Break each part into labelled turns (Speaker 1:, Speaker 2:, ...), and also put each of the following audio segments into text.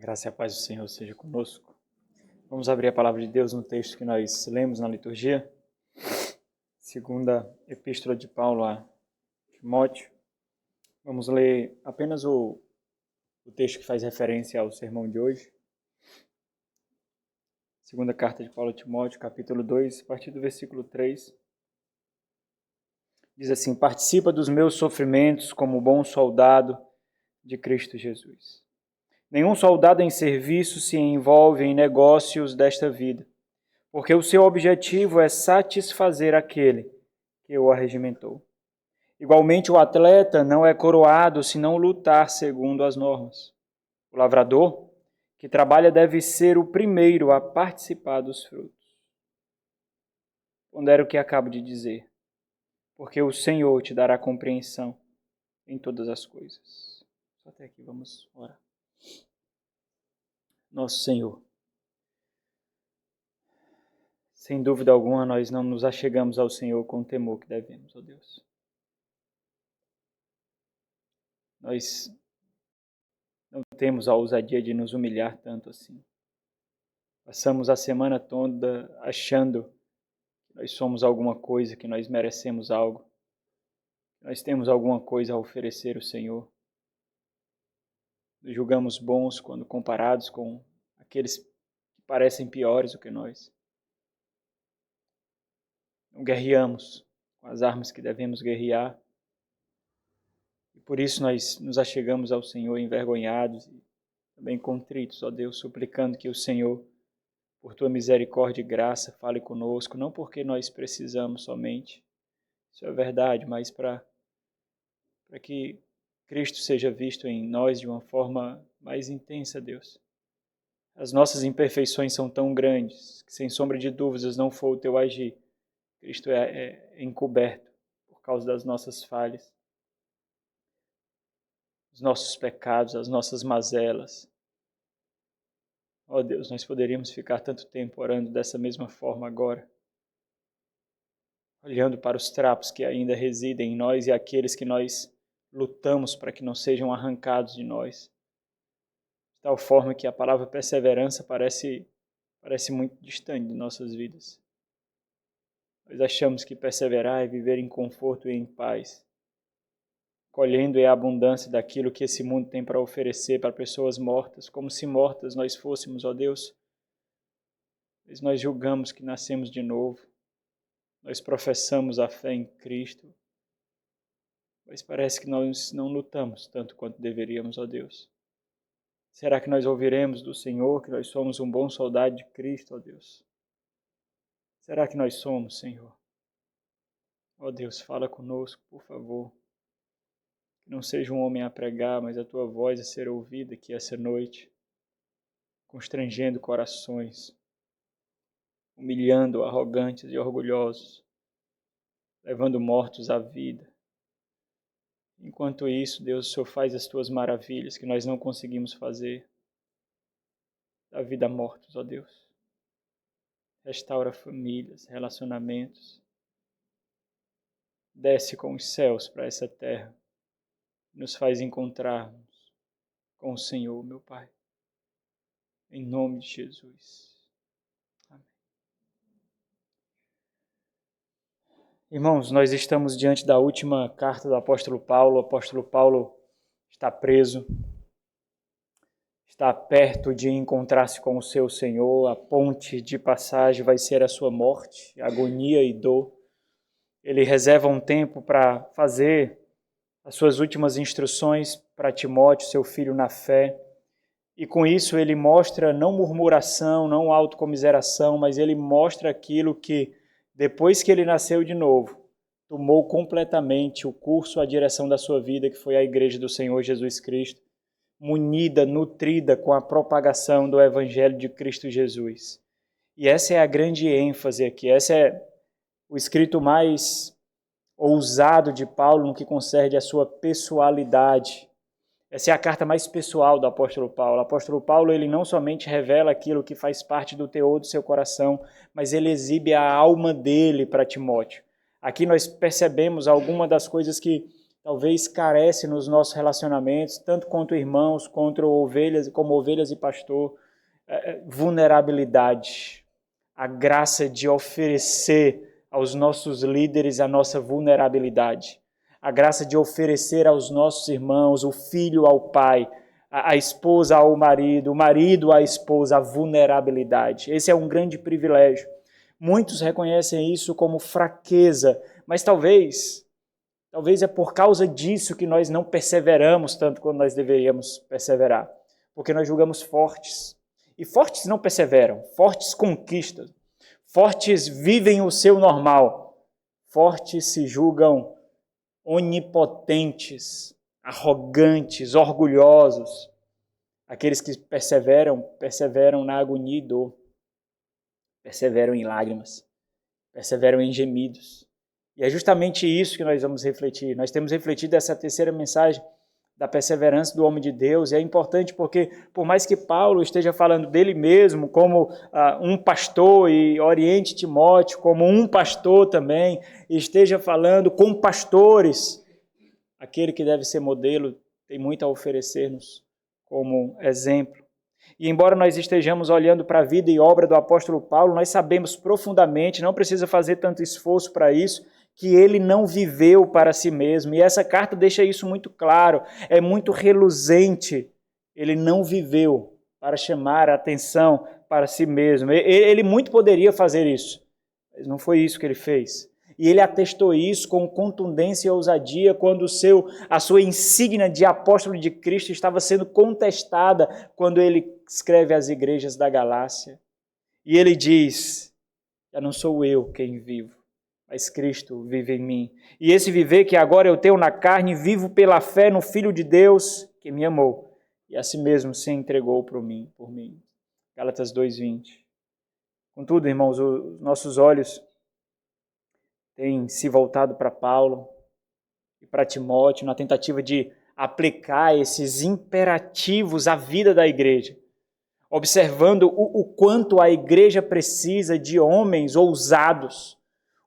Speaker 1: Graça e a paz do Senhor seja conosco. Vamos abrir a palavra de Deus no texto que nós lemos na liturgia. Segunda Epístola de Paulo a Timóteo. Vamos ler apenas o texto que faz referência ao sermão de hoje. Segunda carta de Paulo a Timóteo, capítulo 2, a partir do versículo 3. Diz assim: participa dos meus sofrimentos como bom soldado de Cristo Jesus. Nenhum soldado em serviço se envolve em negócios desta vida, porque o seu objetivo é satisfazer aquele que o arregimentou. Igualmente, o atleta não é coroado se não lutar segundo as normas. O lavrador que trabalha deve ser o primeiro a participar dos frutos. Pondera o que acabo de dizer, porque o Senhor te dará compreensão em todas as coisas. Só até aqui, vamos orar. Nosso Senhor, sem dúvida alguma, nós não nos achegamos ao Senhor com o temor que devemos, ó Deus. Nós não temos a ousadia de nos humilhar tanto assim. Passamos a semana toda achando que nós somos alguma coisa, que nós merecemos algo, que nós temos alguma coisa a oferecer ao Senhor. Nos julgamos bons quando comparados com aqueles que parecem piores do que nós. Não guerreamos com as armas que devemos guerrear. E por isso nós nos achegamos ao Senhor envergonhados e também contritos, ó Deus, suplicando que o Senhor, por tua misericórdia e graça, fale conosco, não porque nós precisamos somente, isso é verdade, mas para que Cristo seja visto em nós de uma forma mais intensa, Deus. As nossas imperfeições são tão grandes que, sem sombra de dúvidas, não for o teu agir. Cristo é encoberto por causa das nossas falhas, os nossos pecados, as nossas mazelas. Ó Deus, nós poderíamos ficar tanto tempo orando dessa mesma forma agora, olhando para os trapos que ainda residem em nós e aqueles que nós lutamos para que não sejam arrancados de nós. De tal forma que a palavra perseverança parece muito distante de nossas vidas. Nós achamos que perseverar é viver em conforto e em paz, colhendo a abundância daquilo que esse mundo tem para oferecer para pessoas mortas, como se mortas nós fôssemos, ó Deus. Mas nós julgamos que nascemos de novo, nós professamos a fé em Cristo, mas parece que nós não lutamos tanto quanto deveríamos, ó Deus. Será que nós ouviremos do Senhor que nós somos um bom soldado de Cristo, ó Deus? Será que nós somos, Senhor? Ó Deus, fala conosco, por favor. Que não seja um homem a pregar, mas a tua voz a ser ouvida aqui essa noite, constrangendo corações, humilhando arrogantes e orgulhosos, levando mortos à vida. Enquanto isso, Deus, o Senhor faz as tuas maravilhas que nós não conseguimos fazer. Dá vida a mortos, ó Deus. Restaura famílias, relacionamentos. Desce com os céus para essa terra. Nos faz encontrarmos com o Senhor, meu Pai. Em nome de Jesus. Amém. Irmãos, nós estamos diante da última carta do apóstolo Paulo. O apóstolo Paulo está preso, está perto de encontrar-se com o seu Senhor. A ponte de passagem vai ser a sua morte, agonia e dor. Ele reserva um tempo para fazer as suas últimas instruções para Timóteo, seu filho na fé. E com isso ele mostra não murmuração, não autocomiseração, mas ele mostra aquilo que, depois que ele nasceu de novo, tomou completamente o curso, a direção da sua vida, que foi a Igreja do Senhor Jesus Cristo, munida, nutrida com a propagação do Evangelho de Cristo Jesus. E essa é a grande ênfase aqui, esse é o escrito mais ousado de Paulo no que concerne a sua pessoalidade. Essa é a carta mais pessoal do apóstolo Paulo. O apóstolo Paulo, ele não somente revela aquilo que faz parte do teor do seu coração, mas ele exibe a alma dele para Timóteo. Aqui nós percebemos algumas das coisas que talvez carece nos nossos relacionamentos, tanto quanto irmãos, como ovelhas e pastor, vulnerabilidade. A graça de oferecer aos nossos líderes a nossa vulnerabilidade. A graça de oferecer aos nossos irmãos, o filho ao pai, a esposa ao marido, o marido à esposa, a vulnerabilidade. Esse é um grande privilégio. Muitos reconhecem isso como fraqueza, mas talvez é por causa disso que nós não perseveramos tanto quanto nós deveríamos perseverar. Porque nós julgamos fortes. E fortes não perseveram, fortes conquistam. Fortes vivem o seu normal. Fortes se julgam onipotentes, arrogantes, orgulhosos. Aqueles que perseveram na agonia e dor. Perseveram em lágrimas. Perseveram em gemidos. E é justamente isso que nós vamos refletir. Nós temos refletido essa terceira mensagem da perseverança do homem de Deus. E é importante porque, por mais que Paulo esteja falando dele mesmo como um pastor e oriente Timóteo como um pastor também, e esteja falando com pastores, aquele que deve ser modelo tem muito a oferecer-nos como exemplo. E embora nós estejamos olhando para a vida e obra do apóstolo Paulo, nós sabemos profundamente, não precisa fazer tanto esforço para isso, que ele não viveu para si mesmo. E essa carta deixa isso muito claro, é muito reluzente. Ele não viveu para chamar a atenção para si mesmo. Ele muito poderia fazer isso, mas não foi isso que ele fez. E ele atestou isso com contundência e ousadia quando a sua insígnia de apóstolo de Cristo estava sendo contestada quando ele escreve às igrejas da Galácia. E ele diz, já não sou eu quem vivo, mas Cristo vive em mim. E esse viver que agora eu tenho na carne, vivo pela fé no Filho de Deus que me amou e a si mesmo se entregou por mim. Gálatas 2:20. Contudo, irmãos, os nossos olhos têm se voltado para Paulo e para Timóteo na tentativa de aplicar esses imperativos à vida da igreja, observando o quanto a igreja precisa de homens ousados,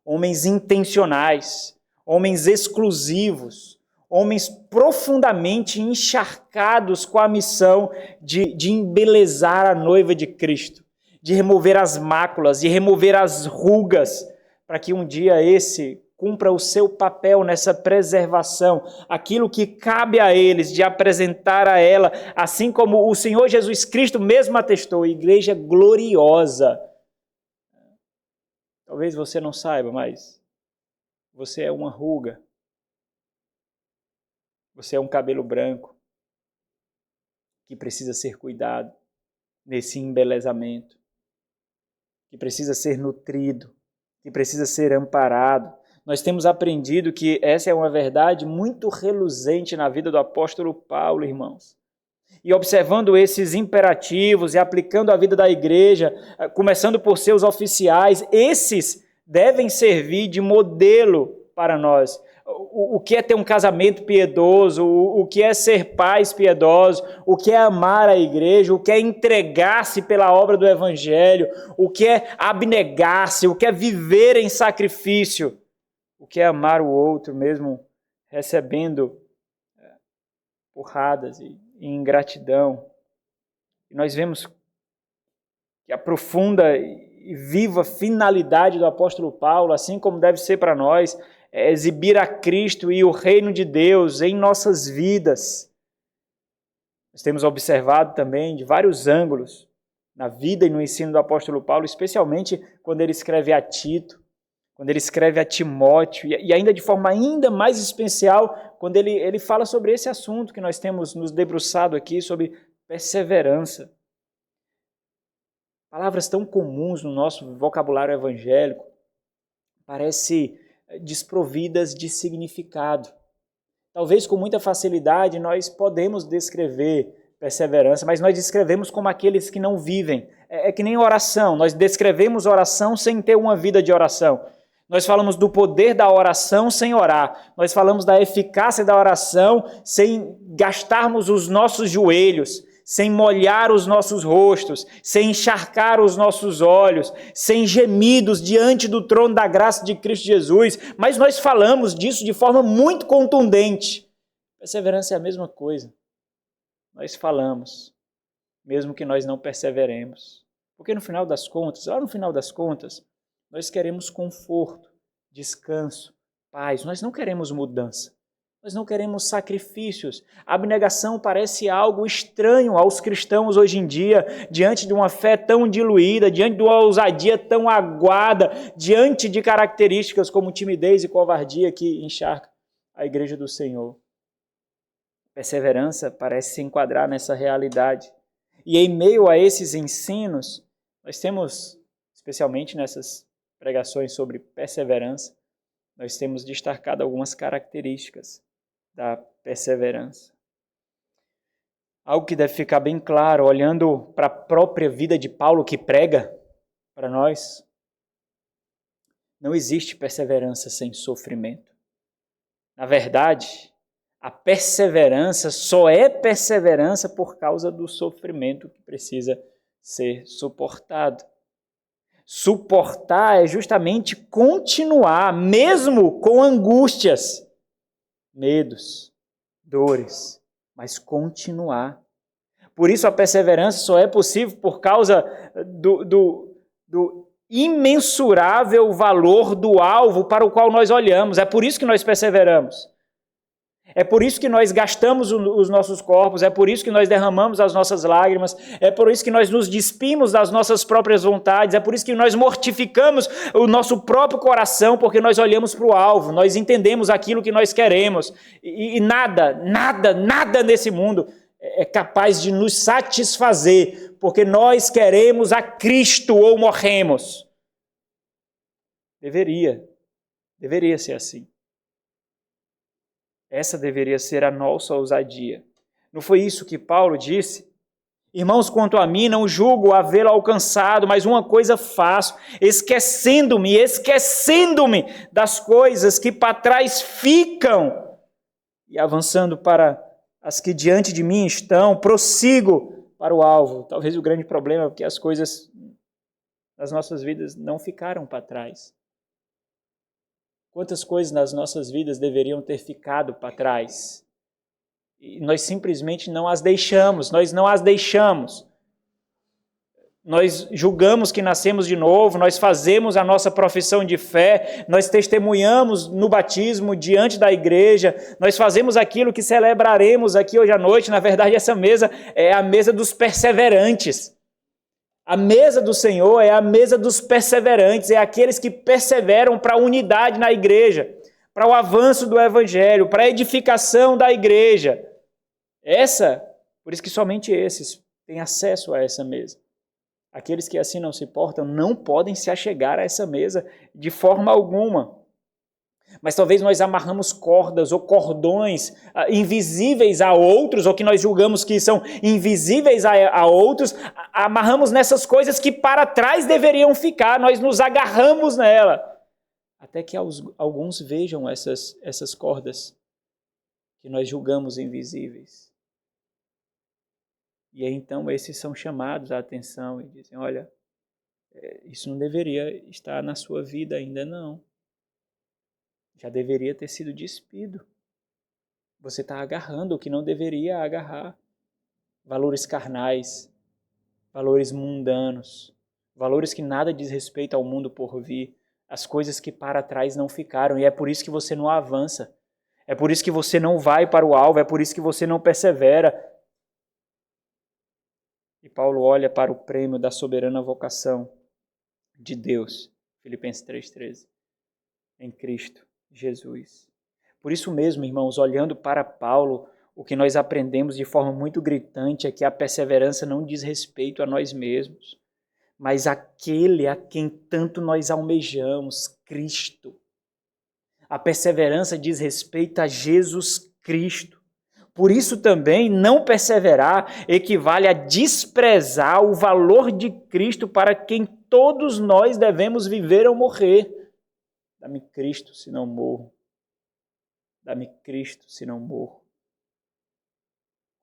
Speaker 1: homens intencionais, homens exclusivos, homens profundamente encharcados com a missão de embelezar a noiva de Cristo, de remover as máculas, de remover as rugas, para que um dia esse cumpra o seu papel nessa preservação, aquilo que cabe a eles de apresentar a ela, assim como o Senhor Jesus Cristo mesmo atestou, igreja gloriosa. Talvez você não saiba, mas você é uma ruga. Você é um cabelo branco que precisa ser cuidado nesse embelezamento, que precisa ser nutrido, que precisa ser amparado. Nós temos aprendido que essa é uma verdade muito reluzente na vida do apóstolo Paulo, irmãos. E observando esses imperativos e aplicando a vida da igreja, começando por seus oficiais, esses devem servir de modelo para nós. O que é ter um casamento piedoso, o que é ser pais piedosos, o que é amar a igreja, o que é entregar-se pela obra do evangelho, o que é abnegar-se, o que é viver em sacrifício, o que é amar o outro mesmo recebendo porradas e ingratidão. E nós vemos que a profunda e viva finalidade do apóstolo Paulo, assim como deve ser para nós, é exibir a Cristo e o reino de Deus em nossas vidas. Nós temos observado também de vários ângulos na vida e no ensino do apóstolo Paulo, especialmente quando ele escreve a Tito, quando ele escreve a Timóteo, e ainda de forma ainda mais especial, quando ele fala sobre esse assunto que nós temos nos debruçado aqui, sobre perseverança. Palavras tão comuns no nosso vocabulário evangélico, parece desprovidas de significado. Talvez com muita facilidade nós podemos descrever perseverança, mas nós descrevemos como aqueles que não vivem. É que nem oração, nós descrevemos oração sem ter uma vida de oração. Nós falamos do poder da oração sem orar. Nós falamos da eficácia da oração sem gastarmos os nossos joelhos, sem molhar os nossos rostos, sem encharcar os nossos olhos, sem gemidos diante do trono da graça de Cristo Jesus, mas nós falamos disso de forma muito contundente. Perseverança é a mesma coisa. Nós falamos, mesmo que nós não perseveremos. Porque no final das contas, nós queremos conforto, descanso, paz, nós não queremos mudança. Nós não queremos sacrifícios. A abnegação parece algo estranho aos cristãos hoje em dia, diante de uma fé tão diluída, diante de uma ousadia tão aguada, diante de características como timidez e covardia que encharcam a igreja do Senhor. Perseverança parece se enquadrar nessa realidade. E em meio a esses ensinos, nós temos, especialmente nessas pregações sobre perseverança, nós temos destacado algumas características da perseverança. Algo que deve ficar bem claro, olhando para a própria vida de Paulo que prega para nós, não existe perseverança sem sofrimento. Na verdade, a perseverança só é perseverança por causa do sofrimento que precisa ser suportado. Suportar é justamente continuar, mesmo com angústias, medos, dores, mas continuar. Por isso a perseverança só é possível por causa do imensurável valor do alvo para o qual nós olhamos. É por isso que nós perseveramos. É por isso que nós gastamos os nossos corpos, é por isso que nós derramamos as nossas lágrimas, é por isso que nós nos despimos das nossas próprias vontades, é por isso que nós mortificamos o nosso próprio coração, porque nós olhamos para o alvo, nós entendemos aquilo que nós queremos. E nada nesse mundo é capaz de nos satisfazer, porque nós queremos a Cristo ou morremos. Deveria ser assim. Essa deveria ser a nossa ousadia. Não foi isso que Paulo disse? Irmãos, quanto a mim, não julgo havê-lo alcançado, mas uma coisa faço, esquecendo-me das coisas que para trás ficam e avançando para as que diante de mim estão, prossigo para o alvo. Talvez o grande problema é que as coisas nas nossas vidas não ficaram para trás. Quantas coisas nas nossas vidas deveriam ter ficado para trás? E nós simplesmente não as deixamos. Nós julgamos que nascemos de novo, nós fazemos a nossa profissão de fé, nós testemunhamos no batismo diante da igreja, nós fazemos aquilo que celebraremos aqui hoje à noite. Na verdade, essa mesa é a mesa dos perseverantes. A mesa do Senhor é a mesa dos perseverantes, é aqueles que perseveram para a unidade na igreja, para o avanço do evangelho, para a edificação da igreja. Por isso que somente esses têm acesso a essa mesa. Aqueles que assim não se portam não podem se achegar a essa mesa de forma alguma. Mas talvez nós amarramos cordas ou cordões invisíveis a outros, ou que nós julgamos que são invisíveis a outros, amarramos nessas coisas que para trás deveriam ficar, nós nos agarramos nela, até que alguns vejam essas cordas que nós julgamos invisíveis. E aí, então esses são chamados à atenção e dizem: olha, isso não deveria estar na sua vida ainda não. Já deveria ter sido despido. Você está agarrando o que não deveria agarrar. Valores carnais, valores mundanos, valores que nada diz respeito ao mundo por vir, as coisas que para trás não ficaram. E é por isso que você não avança. É por isso que você não vai para o alvo, é por isso que você não persevera. E Paulo olha para o prêmio da soberana vocação de Deus, Filipenses 3,13, em Cristo Jesus. Por isso mesmo, irmãos, olhando para Paulo, o que nós aprendemos de forma muito gritante é que a perseverança não diz respeito a nós mesmos, mas àquele a quem tanto nós almejamos, Cristo. A perseverança diz respeito a Jesus Cristo. Por isso também não perseverar equivale a desprezar o valor de Cristo para quem todos nós devemos viver ou morrer. Dá-me Cristo, se não morro. Dá-me Cristo, se não morro.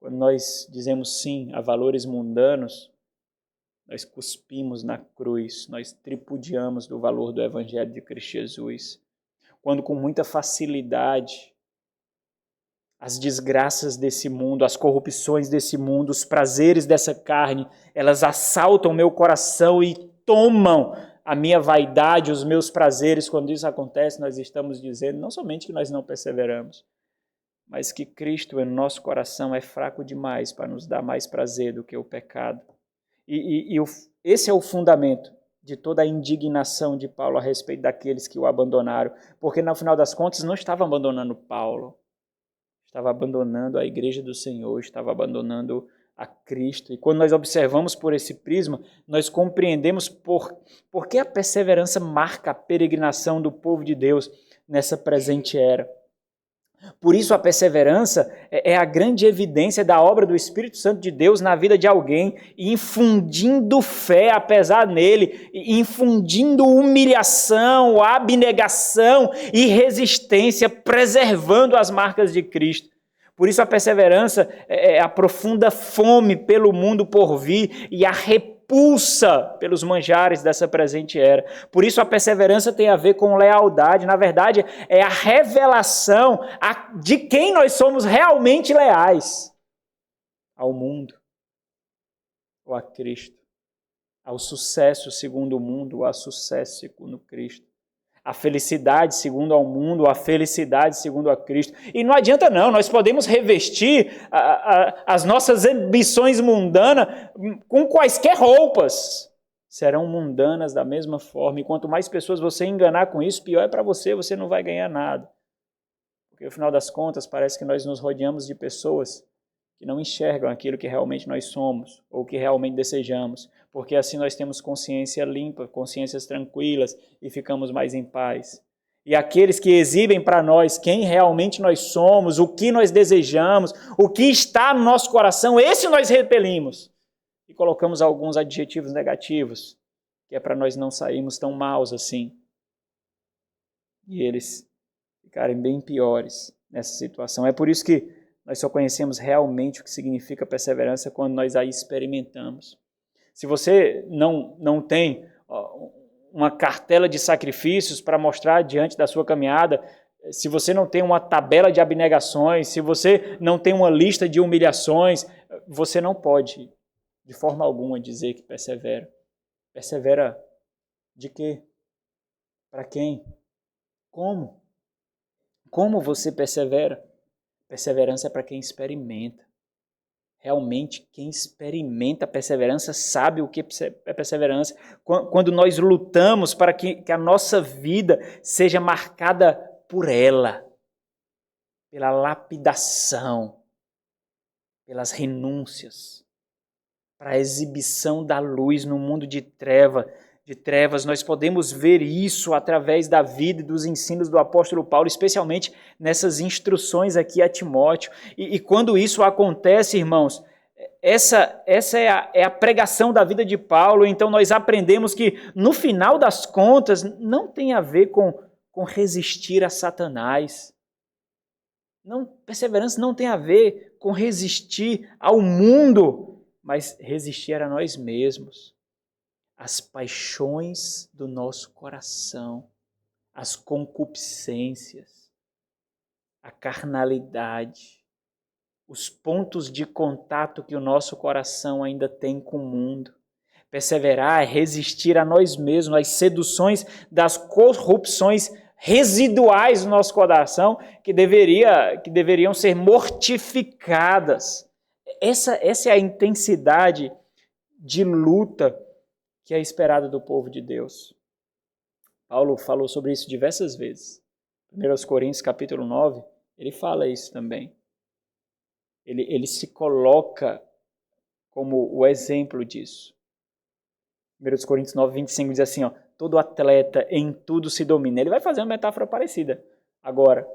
Speaker 1: Quando nós dizemos sim a valores mundanos, nós cuspimos na cruz, nós tripudiamos do valor do Evangelho de Cristo Jesus. Quando com muita facilidade as desgraças desse mundo, as corrupções desse mundo, os prazeres dessa carne, elas assaltam meu coração e tomam a minha vaidade, os meus prazeres. Quando isso acontece, nós estamos dizendo não somente que nós não perseveramos, mas que Cristo em nosso coração é fraco demais para nos dar mais prazer do que o pecado. Esse é o fundamento de toda a indignação de Paulo a respeito daqueles que o abandonaram, porque no final das contas não estava abandonando Paulo, estava abandonando a igreja do Senhor, estava abandonando a Cristo. E quando nós observamos por esse prisma, nós compreendemos por que a perseverança marca a peregrinação do povo de Deus nessa presente era. Por isso a perseverança é a grande evidência da obra do Espírito Santo de Deus na vida de alguém, infundindo fé apesar nele, infundindo humilhação, abnegação e resistência, preservando as marcas de Cristo. Por isso a perseverança é a profunda fome pelo mundo por vir e a repulsa pelos manjares dessa presente era. Por isso a perseverança tem a ver com lealdade. Na verdade, é a revelação de quem nós somos realmente leais. Ao mundo, ou a Cristo. Ao sucesso segundo o mundo, ou a sucesso segundo Cristo. A felicidade segundo ao mundo, a felicidade segundo a Cristo. E não adianta não, nós podemos revestir as nossas ambições mundanas com quaisquer roupas. Serão mundanas da mesma forma. E quanto mais pessoas você enganar com isso, pior é para você, você não vai ganhar nada. Porque no final das contas parece que nós nos rodeamos de pessoas que não enxergam aquilo que realmente nós somos, ou que realmente desejamos. Porque assim nós temos consciência limpa, consciências tranquilas e ficamos mais em paz. E aqueles que exibem para nós quem realmente nós somos, o que nós desejamos, o que está no nosso coração, esse nós repelimos. E colocamos alguns adjetivos negativos, que é para nós não sairmos tão maus assim. E eles ficarem bem piores nessa situação. É por isso que nós só conhecemos realmente o que significa perseverança quando nós a experimentamos. Se você não tem uma cartela de sacrifícios para mostrar diante da sua caminhada, se você não tem uma tabela de abnegações, se você não tem uma lista de humilhações, você não pode, de forma alguma, dizer que persevera. Persevera de quê? Para quem? Como? Como você persevera? Perseverança é para quem experimenta. Realmente, quem experimenta a perseverança sabe o que é perseverança. Quando nós lutamos para que a nossa vida seja marcada por ela, pela lapidação, pelas renúncias, para a exibição da luz no mundo de trevas, nós podemos ver isso através da vida e dos ensinos do apóstolo Paulo, especialmente nessas instruções aqui a Timóteo. E quando isso acontece, irmãos, essa é a pregação da vida de Paulo. Então nós aprendemos que, no final das contas, não tem a ver com resistir a Satanás. Perseverança não tem a ver com resistir ao mundo, mas resistir a nós mesmos. As paixões do nosso coração, as concupiscências, a carnalidade, os pontos de contato que o nosso coração ainda tem com o mundo. Perseverar é resistir a nós mesmos, às seduções das corrupções residuais do nosso coração que deveriam ser mortificadas. Essa é a intensidade de luta que é esperada do povo de Deus. Paulo falou sobre isso diversas vezes. 1 Coríntios capítulo 9, ele fala isso também. Ele se coloca como o exemplo disso. 1 Coríntios 9, 25 diz assim, todo atleta em tudo se domina. Ele vai fazer uma metáfora parecida agora.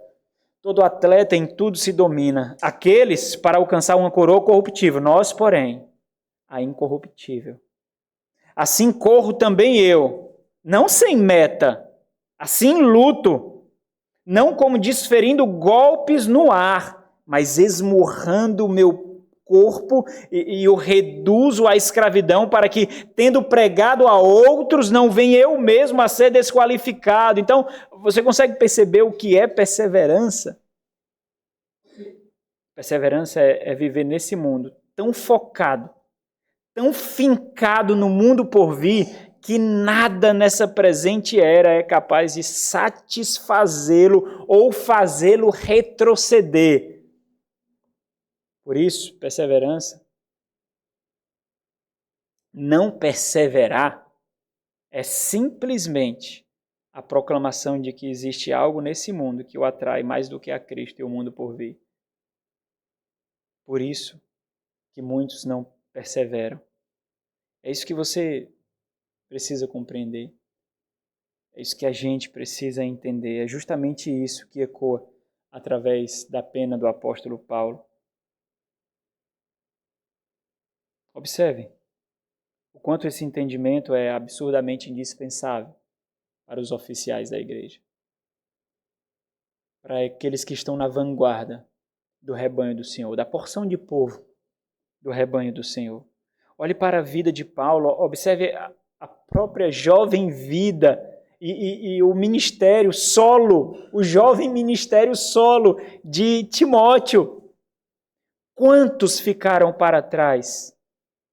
Speaker 1: Todo atleta em tudo se domina. Aqueles para alcançar uma coroa corruptível, nós, porém, a incorruptível. Assim corro também eu, não sem meta, assim luto, não como desferindo golpes no ar, mas esmurrando o meu corpo e o reduzo à escravidão para que, tendo pregado a outros, não venha eu mesmo a ser desqualificado. Então, você consegue perceber o que é perseverança? Perseverança é viver nesse mundo tão focado, tão fincado no mundo por vir, que nada nessa presente era é capaz de satisfazê-lo ou fazê-lo retroceder. Por isso, perseverança, não perseverar, é simplesmente a proclamação de que existe algo nesse mundo que o atrai mais do que a Cristo e o mundo por vir. Por isso que muitos não perseveram. É isso que você precisa compreender. É isso que a gente precisa entender. É justamente isso que ecoa através da pena do apóstolo Paulo. Observe o quanto esse entendimento é absurdamente indispensável para os oficiais da igreja, para aqueles que estão na vanguarda do rebanho do Senhor, da porção de povo do rebanho do Senhor. Olhe para a vida de Paulo, observe a própria jovem vida e o ministério solo, o jovem ministério solo de Timóteo. Quantos ficaram para trás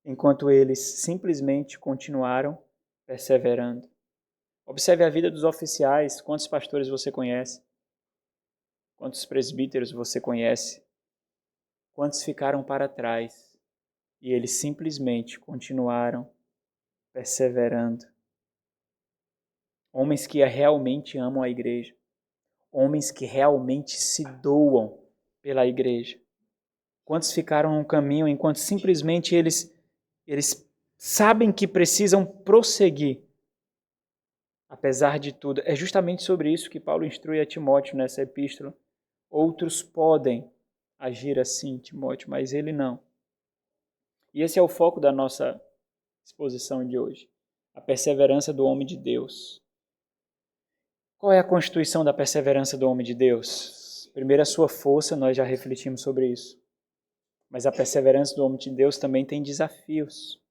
Speaker 1: enquanto eles simplesmente continuaram perseverando? Observe a vida dos oficiais. Quantos pastores você conhece? Quantos presbíteros você conhece? Quantos ficaram para trás? E eles simplesmente continuaram perseverando. Homens que realmente amam a igreja. Homens que realmente se doam pela igreja. Quantos ficaram no caminho enquanto simplesmente eles sabem que precisam prosseguir, apesar de tudo. É justamente sobre isso que Paulo instrui a Timóteo nessa epístola. Outros podem agir assim, Timóteo, mas ele não. E esse é o foco da nossa exposição de hoje. A perseverança do homem de Deus. Qual é a constituição da perseverança do homem de Deus? Primeiro, a sua força, nós já refletimos sobre isso. Mas a perseverança do homem de Deus também tem desafios.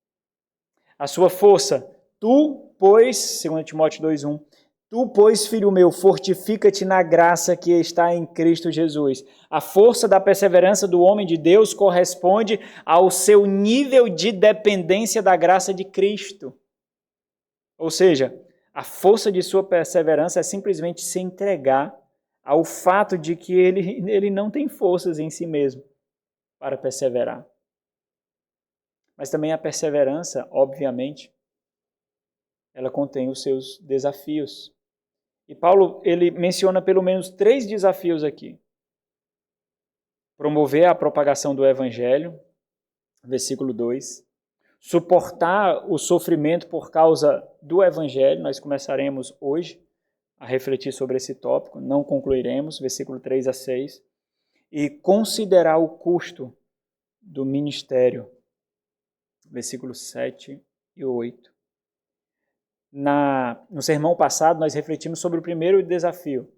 Speaker 1: A sua força, tu, pois, 2 Timóteo 2:1, tu, pois, filho meu, fortifica-te na graça que está em Cristo Jesus. A força da perseverança do homem de Deus corresponde ao seu nível de dependência da graça de Cristo. Ou seja, a força de sua perseverança é simplesmente se entregar ao fato de que ele não tem forças em si mesmo para perseverar. Mas também a perseverança, obviamente, ela contém os seus desafios. E Paulo, ele menciona pelo menos 3 desafios aqui. Promover a propagação do evangelho, versículo 2. Suportar o sofrimento por causa do evangelho, nós começaremos hoje a refletir sobre esse tópico, não concluiremos, versículo 3 a 6. E considerar o custo do ministério, versículos 7 e 8. No sermão passado, nós refletimos sobre o primeiro desafio,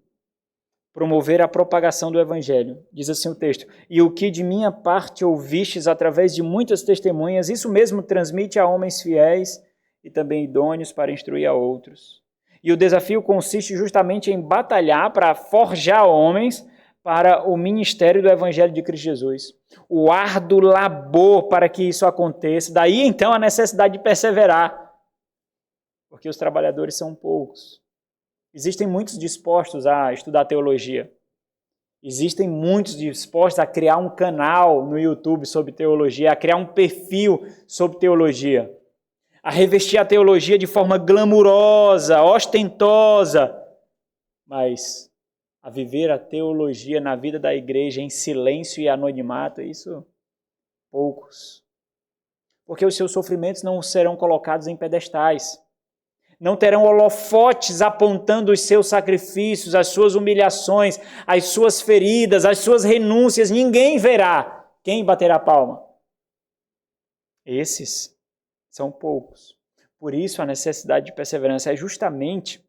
Speaker 1: promover a propagação do evangelho. Diz assim o texto: e o que de minha parte ouvistes através de muitas testemunhas, isso mesmo transmite a homens fiéis e também idôneos para instruir a outros. E o desafio consiste justamente em batalhar para forjar homens para o ministério do evangelho de Cristo Jesus. O árduo labor para que isso aconteça. Daí então a necessidade de perseverar, porque os trabalhadores são poucos. Existem muitos dispostos a estudar teologia. Existem muitos dispostos a criar um canal no YouTube sobre teologia, a criar um perfil sobre teologia, a revestir a teologia de forma glamurosa, ostentosa, mas a viver a teologia na vida da igreja em silêncio e anonimato, isso poucos. Porque os seus sofrimentos não serão colocados em pedestais. Não terão holofotes apontando os seus sacrifícios, as suas humilhações, as suas feridas, as suas renúncias. Ninguém verá. Quem baterá palma? Esses são poucos. Por isso a necessidade de perseverança é justamente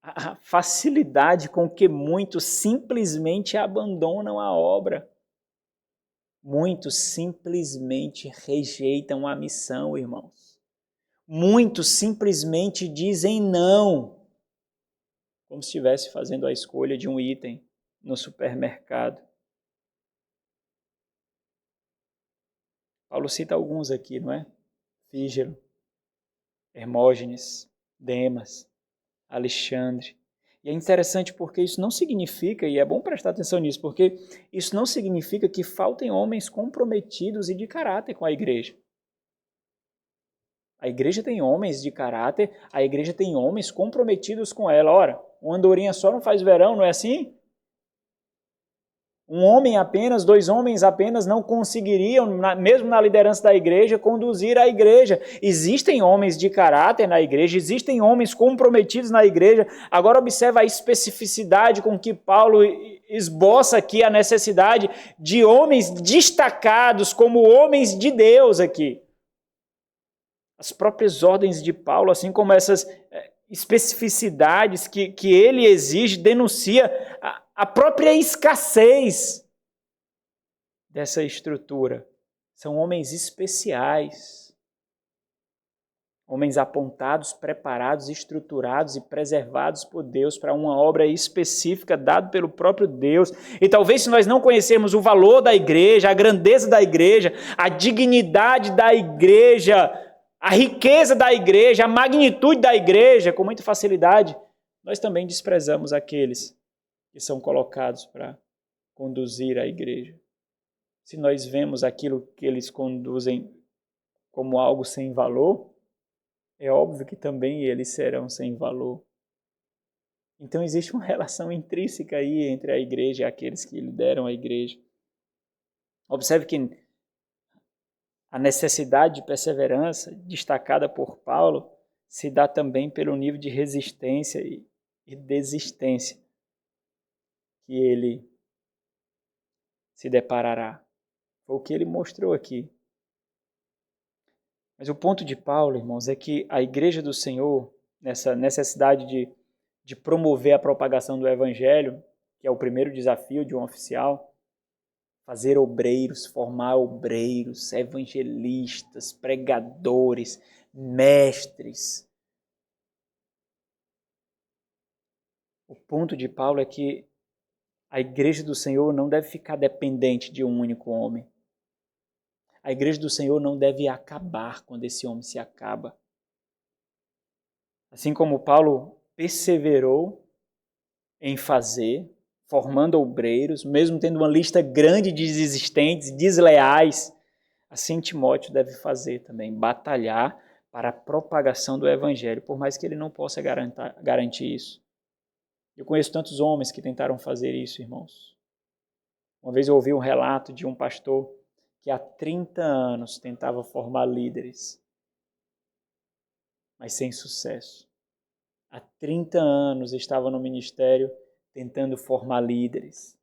Speaker 1: a facilidade com que muitos simplesmente abandonam a obra. Muitos simplesmente rejeitam a missão, irmãos. Muitos simplesmente dizem não, como se estivesse fazendo a escolha de um item no supermercado. Paulo cita alguns aqui, não é? Fígelo, Hermógenes, Demas, Alexandre. E é interessante porque isso não significa, e é bom prestar atenção nisso, porque isso não significa que faltem homens comprometidos e de caráter com a igreja. A igreja tem homens de caráter, a igreja tem homens comprometidos com ela. Ora, uma andorinha só não faz verão, não é assim? Um homem apenas, 2 homens apenas não conseguiriam, mesmo na liderança da igreja, conduzir a igreja. Existem homens de caráter na igreja, existem homens comprometidos na igreja. Agora observa a especificidade com que Paulo esboça aqui a necessidade de homens destacados como homens de Deus aqui. As próprias ordens de Paulo, assim como essas especificidades que ele exige, denuncia a própria escassez dessa estrutura. São homens especiais, homens apontados, preparados, estruturados e preservados por Deus para uma obra específica dada pelo próprio Deus. E talvez se nós não conhecermos o valor da igreja, a grandeza da igreja, a dignidade da igreja, a riqueza da igreja, a magnitude da igreja, com muita facilidade, nós também desprezamos aqueles que são colocados para conduzir a igreja. Se nós vemos aquilo que eles conduzem como algo sem valor, é óbvio que também eles serão sem valor. Então existe uma relação intrínseca aí entre a igreja e aqueles que lideram a igreja. Observe que a necessidade de perseverança, destacada por Paulo, se dá também pelo nível de resistência e desistência que ele se deparará. Foi o que ele mostrou aqui. Mas o ponto de Paulo, irmãos, é que a igreja do Senhor, nessa necessidade de promover a propagação do evangelho, que é o primeiro desafio de um oficial, fazer obreiros, formar obreiros, evangelistas, pregadores, mestres. O ponto de Paulo é que a igreja do Senhor não deve ficar dependente de um único homem. A igreja do Senhor não deve acabar quando esse homem se acaba. Assim como Paulo perseverou em fazer, formando obreiros, mesmo tendo uma lista grande de desistentes, desleais, assim Timóteo deve fazer também, batalhar para a propagação do evangelho, por mais que ele não possa garantir isso. Eu conheço tantos homens que tentaram fazer isso, irmãos. Uma vez eu ouvi um relato de um pastor que há 30 anos tentava formar líderes, mas sem sucesso. Há 30 anos estava no ministério tentando formar líderes.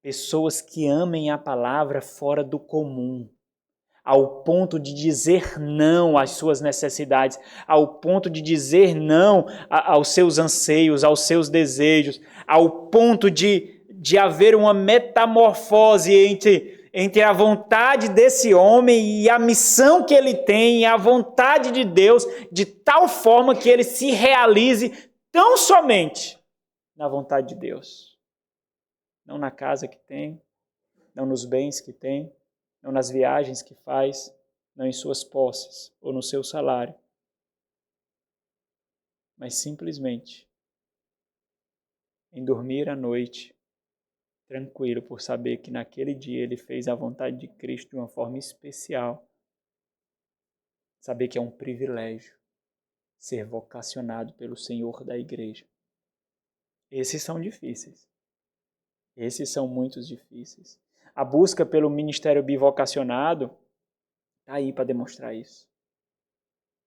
Speaker 1: Pessoas que amem a palavra fora do comum, ao ponto de dizer não às suas necessidades, ao ponto de dizer não aos seus anseios, aos seus desejos, ao ponto de haver uma metamorfose entre a vontade desse homem e a missão que ele tem, e a vontade de Deus, de tal forma que ele se realize tão somente na vontade de Deus. Não na casa que tem, não nos bens que tem, não nas viagens que faz, não em suas posses ou no seu salário, mas simplesmente em dormir à noite, tranquilo, por saber que naquele dia ele fez a vontade de Cristo de uma forma especial. Saber que é um privilégio ser vocacionado pelo Senhor da igreja. Esses são difíceis. Esses são muito difíceis. A busca pelo ministério bivocacionado está aí para demonstrar isso.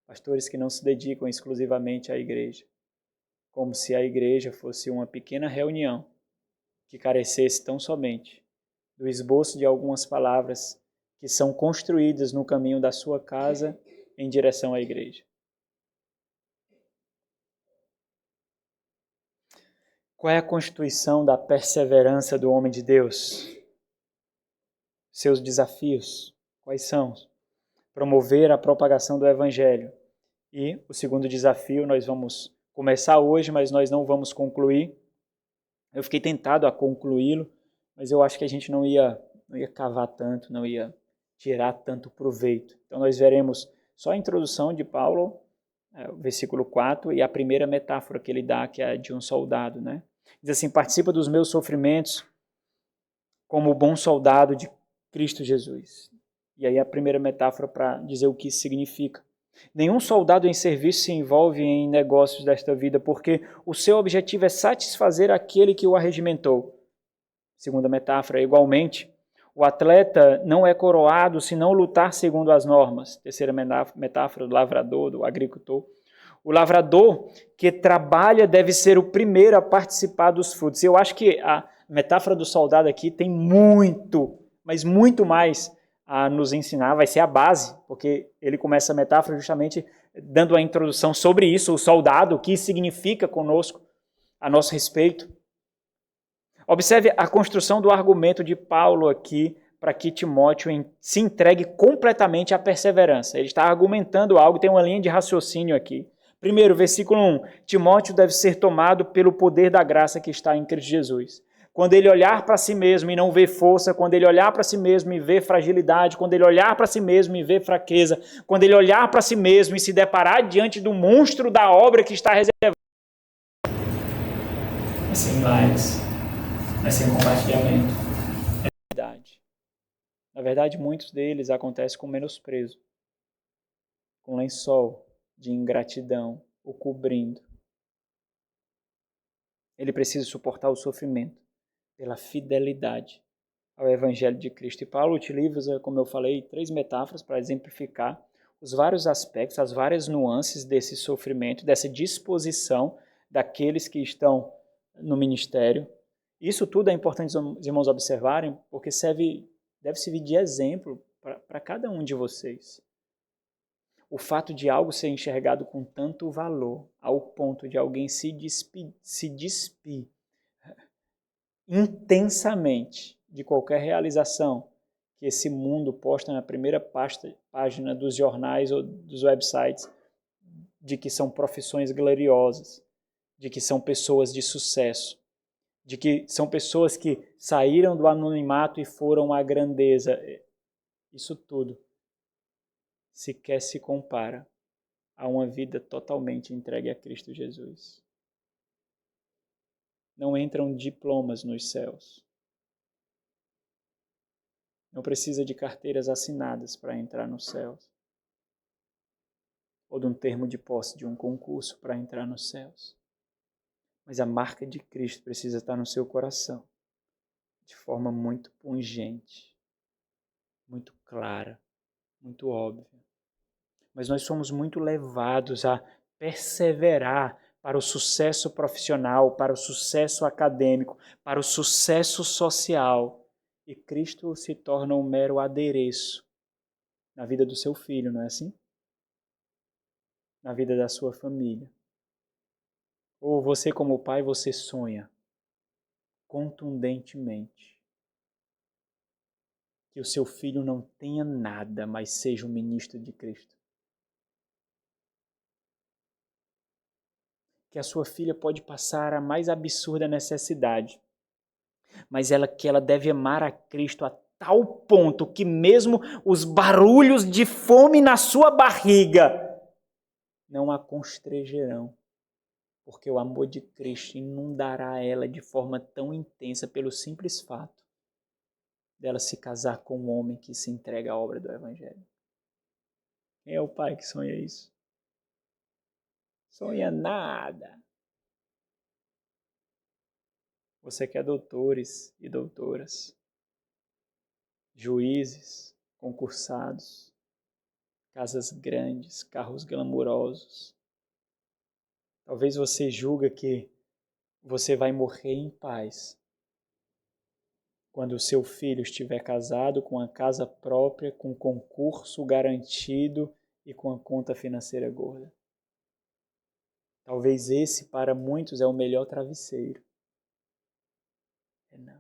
Speaker 1: Pastores que não se dedicam exclusivamente à igreja, como se a igreja fosse uma pequena reunião que carecesse tão somente do esboço de algumas palavras que são construídas no caminho da sua casa em direção à igreja. Qual é a constituição da perseverança do homem de Deus? Seus desafios, quais são? Promover a propagação do Evangelho. E o segundo desafio, nós vamos começar hoje, mas nós não vamos concluir. Eu fiquei tentado a concluí-lo, mas eu acho que a gente não ia cavar tanto, não ia tirar tanto proveito. Então nós veremos só a introdução de Paulo, o versículo 4, e a primeira metáfora que ele dá, que é a de um soldado, né? Diz assim: participa dos meus sofrimentos como bom soldado de Cristo Jesus. E aí a primeira metáfora para dizer o que isso significa. Nenhum soldado em serviço se envolve em negócios desta vida, porque o seu objetivo é satisfazer aquele que o arregimentou. Segunda metáfora, igualmente, o atleta não é coroado se não lutar segundo as normas. Terceira metáfora, do lavrador, do agricultor. O lavrador que trabalha deve ser o primeiro a participar dos frutos. Eu acho que a metáfora do soldado aqui tem muito, mas muito mais a nos ensinar, vai ser a base, porque ele começa a metáfora justamente dando a introdução sobre isso, o soldado, o que significa conosco, a nosso respeito. Observe a construção do argumento de Paulo aqui para que Timóteo se entregue completamente à perseverança. Ele está argumentando algo, tem uma linha de raciocínio aqui. Primeiro, versículo 1, Timóteo deve ser tomado pelo poder da graça que está em Cristo Jesus. Quando ele olhar para si mesmo e não ver força, quando ele olhar para si mesmo e ver fragilidade, quando ele olhar para si mesmo e ver fraqueza, quando ele olhar para si mesmo e se deparar diante do monstro da obra que está reservada, sem likes, mas sem compartilhamento. Na verdade, muitos deles acontecem com menosprezo, com lençol de ingratidão o cobrindo. Ele precisa suportar o sofrimento pela fidelidade ao Evangelho de Cristo. E Paulo utiliza, como eu falei, 3 metáforas para exemplificar os vários aspectos, as várias nuances desse sofrimento, dessa disposição daqueles que estão no ministério. Isso tudo é importante os irmãos observarem, porque deve servir de exemplo para cada um de vocês. O fato de algo ser enxergado com tanto valor, ao ponto de alguém se despir intensamente de qualquer realização que esse mundo posta na primeira página dos jornais ou dos websites, de que são profissões gloriosas, de que são pessoas de sucesso, de que são pessoas que saíram do anonimato e foram à grandeza. Isso tudo sequer se compara a uma vida totalmente entregue a Cristo Jesus. Não entram diplomas nos céus. Não precisa de carteiras assinadas para entrar nos céus. Ou de um termo de posse de um concurso para entrar nos céus. Mas a marca de Cristo precisa estar no seu coração, de forma muito pungente, muito clara, muito óbvia. Mas nós somos muito levados a perseverar para o sucesso profissional, para o sucesso acadêmico, para o sucesso social. E Cristo se torna um mero adereço na vida do seu filho, não é assim? Na vida da sua família. Ou você, como pai, você sonha contundentemente que o seu filho não tenha nada, mas seja um ministro de Cristo. Que a sua filha pode passar a mais absurda necessidade, mas que ela deve amar a Cristo a tal ponto que mesmo os barulhos de fome na sua barriga não a constrangerão, porque o amor de Cristo inundará ela de forma tão intensa pelo simples fato dela se casar com um homem que se entrega à obra do Evangelho. Quem é o pai que sonha isso? Sonha nada. Você quer doutores e doutoras, juízes, concursados, casas grandes, carros glamurosos. Talvez você julga que você vai morrer em paz quando o seu filho estiver casado, com a casa própria, com concurso garantido e com a conta financeira gorda. Talvez esse, para muitos, é o melhor travesseiro. Não.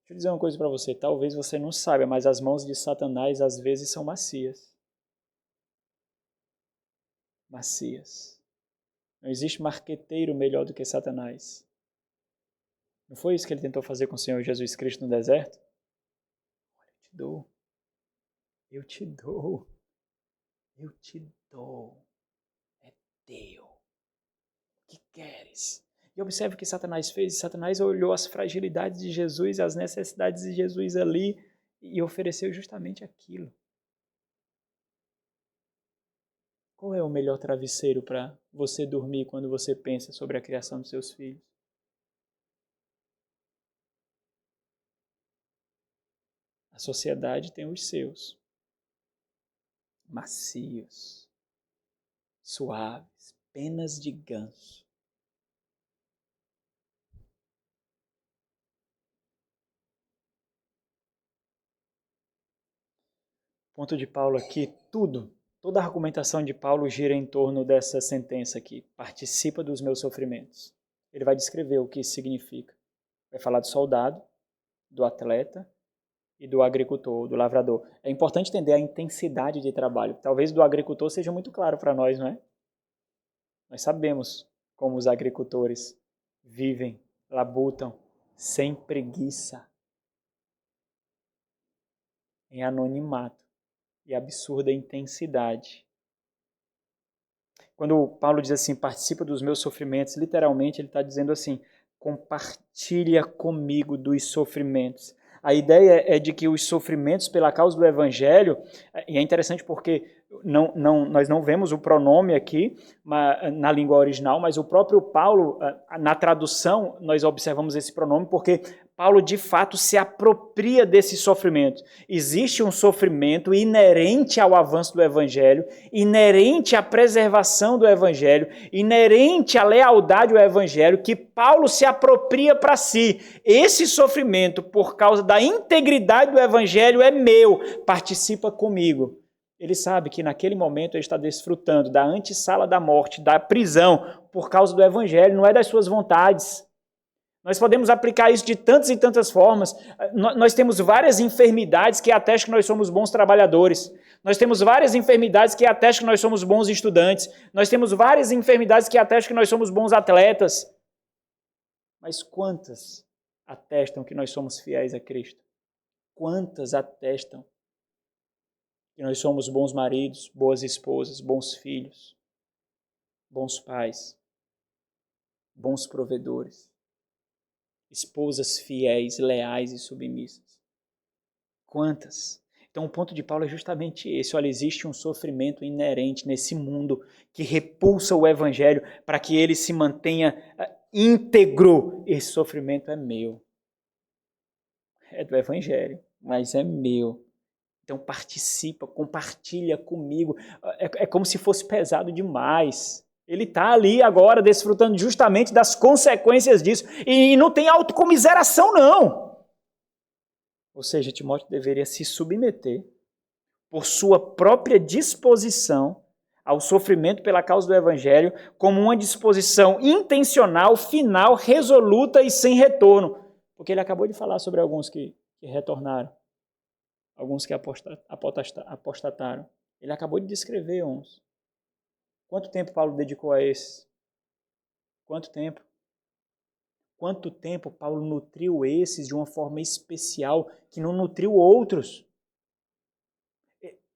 Speaker 1: Deixa eu dizer uma coisa para você, talvez você não saiba, mas as mãos de Satanás às vezes são macias. Macias. Não existe marqueteiro melhor do que Satanás. Não foi isso que ele tentou fazer com o Senhor Jesus Cristo no deserto? Olha, eu te dou. Eu te dou. Eu te dou. É teu. O que queres? E observe o que Satanás fez. Satanás olhou as fragilidades de Jesus, as necessidades de Jesus ali e ofereceu justamente aquilo. Qual é o melhor travesseiro para você dormir quando você pensa sobre a criação dos seus filhos? A sociedade tem os seus. Macios, suaves, penas de ganso. Ponto de Paulo aqui, toda a argumentação de Paulo gira em torno dessa sentença aqui. Participa dos meus sofrimentos. Ele vai descrever o que isso significa. Vai falar do soldado, do atleta e do agricultor, do lavrador. É importante entender a intensidade de trabalho. Talvez do agricultor seja muito claro para nós, não é? Nós sabemos como os agricultores vivem, labutam, sem preguiça, em anonimato e absurda intensidade. Quando Paulo diz assim, participa dos meus sofrimentos, literalmente ele está dizendo assim, compartilha comigo dos sofrimentos. A ideia é de que os sofrimentos pela causa do Evangelho, e é interessante porque nós não vemos o pronome aqui na língua original, mas o próprio Paulo, na tradução, nós observamos esse pronome porque Paulo, de fato, se apropria desse sofrimento. Existe um sofrimento inerente ao avanço do Evangelho, inerente à preservação do Evangelho, inerente à lealdade ao Evangelho, que Paulo se apropria para si. Esse sofrimento, por causa da integridade do Evangelho, é meu, participa comigo. Ele sabe que naquele momento ele está desfrutando da antessala da morte, da prisão, por causa do Evangelho, não é das suas vontades. Nós podemos aplicar isso de tantas e tantas formas. Nós temos várias enfermidades que atestam que nós somos bons trabalhadores. Nós temos várias enfermidades que atestam que nós somos bons estudantes. Nós temos várias enfermidades que atestam que nós somos bons atletas. Mas quantas atestam que nós somos fiéis a Cristo? Quantas atestam que nós somos bons maridos, boas esposas, bons filhos, bons pais, bons provedores? Esposas fiéis, leais e submissas. Quantas? Então o ponto de Paulo é justamente esse. Olha, existe um sofrimento inerente nesse mundo que repulsa o Evangelho para que ele se mantenha íntegro. Esse sofrimento é meu. É do Evangelho, mas é meu. Então participa, compartilha comigo. É como se fosse pesado demais. Ele está ali agora desfrutando justamente das consequências disso. E não tem autocomiseração, não. Ou seja, Timóteo deveria se submeter por sua própria disposição ao sofrimento pela causa do Evangelho como uma disposição intencional, final, resoluta e sem retorno. Porque ele acabou de falar sobre alguns que retornaram. Alguns que apostataram. Ele acabou de descrever uns. Quanto tempo Paulo dedicou a esses? Quanto tempo? Quanto tempo Paulo nutriu esses de uma forma especial que não nutriu outros?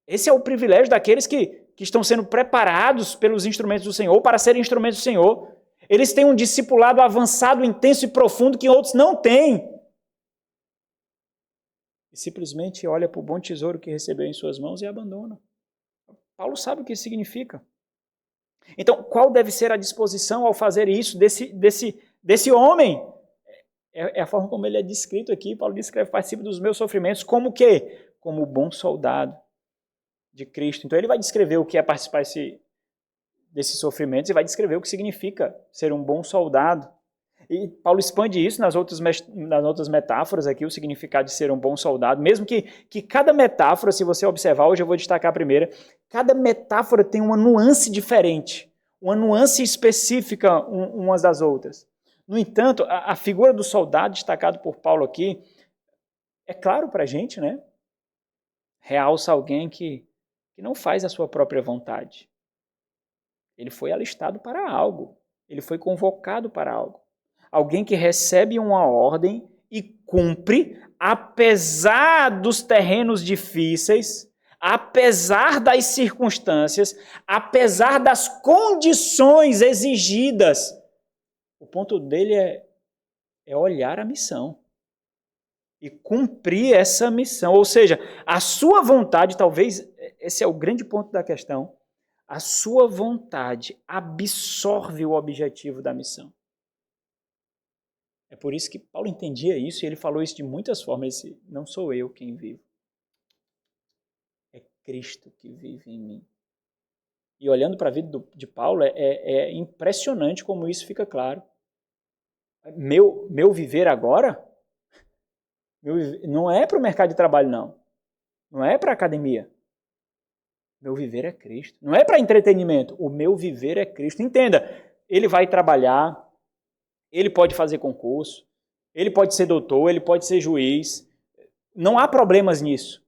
Speaker 1: Esse é o privilégio daqueles que estão sendo preparados pelos instrumentos do Senhor para serem instrumentos do Senhor. Eles têm um discipulado avançado, intenso e profundo que outros não têm. E simplesmente olha para o bom tesouro que recebeu em suas mãos e abandona. Paulo sabe o que isso significa. Então, qual deve ser a disposição ao fazer isso desse homem? É a forma como ele é descrito aqui. Paulo descreve, participa dos meus sofrimentos, como o quê? Como bom soldado de Cristo. Então, ele vai descrever o que é participar desses sofrimentos e vai descrever o que significa ser um bom soldado. E Paulo expande isso nas outras metáforas aqui, o significado de ser um bom soldado, mesmo que cada metáfora, se você observar, hoje eu vou destacar a primeira, cada metáfora tem uma nuance diferente, uma nuance específica umas das outras. No entanto, a figura do soldado destacado por Paulo aqui É claro para a gente, né? Realça alguém que não faz a sua própria vontade. Ele foi alistado para algo. Ele foi convocado para algo. Alguém que recebe uma ordem e cumpre, apesar dos terrenos difíceis, apesar das circunstâncias, apesar das condições exigidas. O ponto dele é olhar a missão e cumprir essa missão. Ou seja, a sua vontade, talvez esse é o grande ponto da questão, a sua vontade absorve o objetivo da missão. É por isso que Paulo entendia isso e ele falou isso de muitas formas. Ele disse, não sou eu quem vivo, é Cristo que vive em mim. E olhando para a vida de Paulo, é impressionante como isso fica claro. Meu viver agora não é para o mercado de trabalho, não. Não é para a academia. Meu viver é Cristo. Não é para entretenimento. O meu viver é Cristo. Entenda, ele vai trabalhar, ele pode fazer concurso, ele pode ser doutor, ele pode ser juiz. Não há problemas nisso.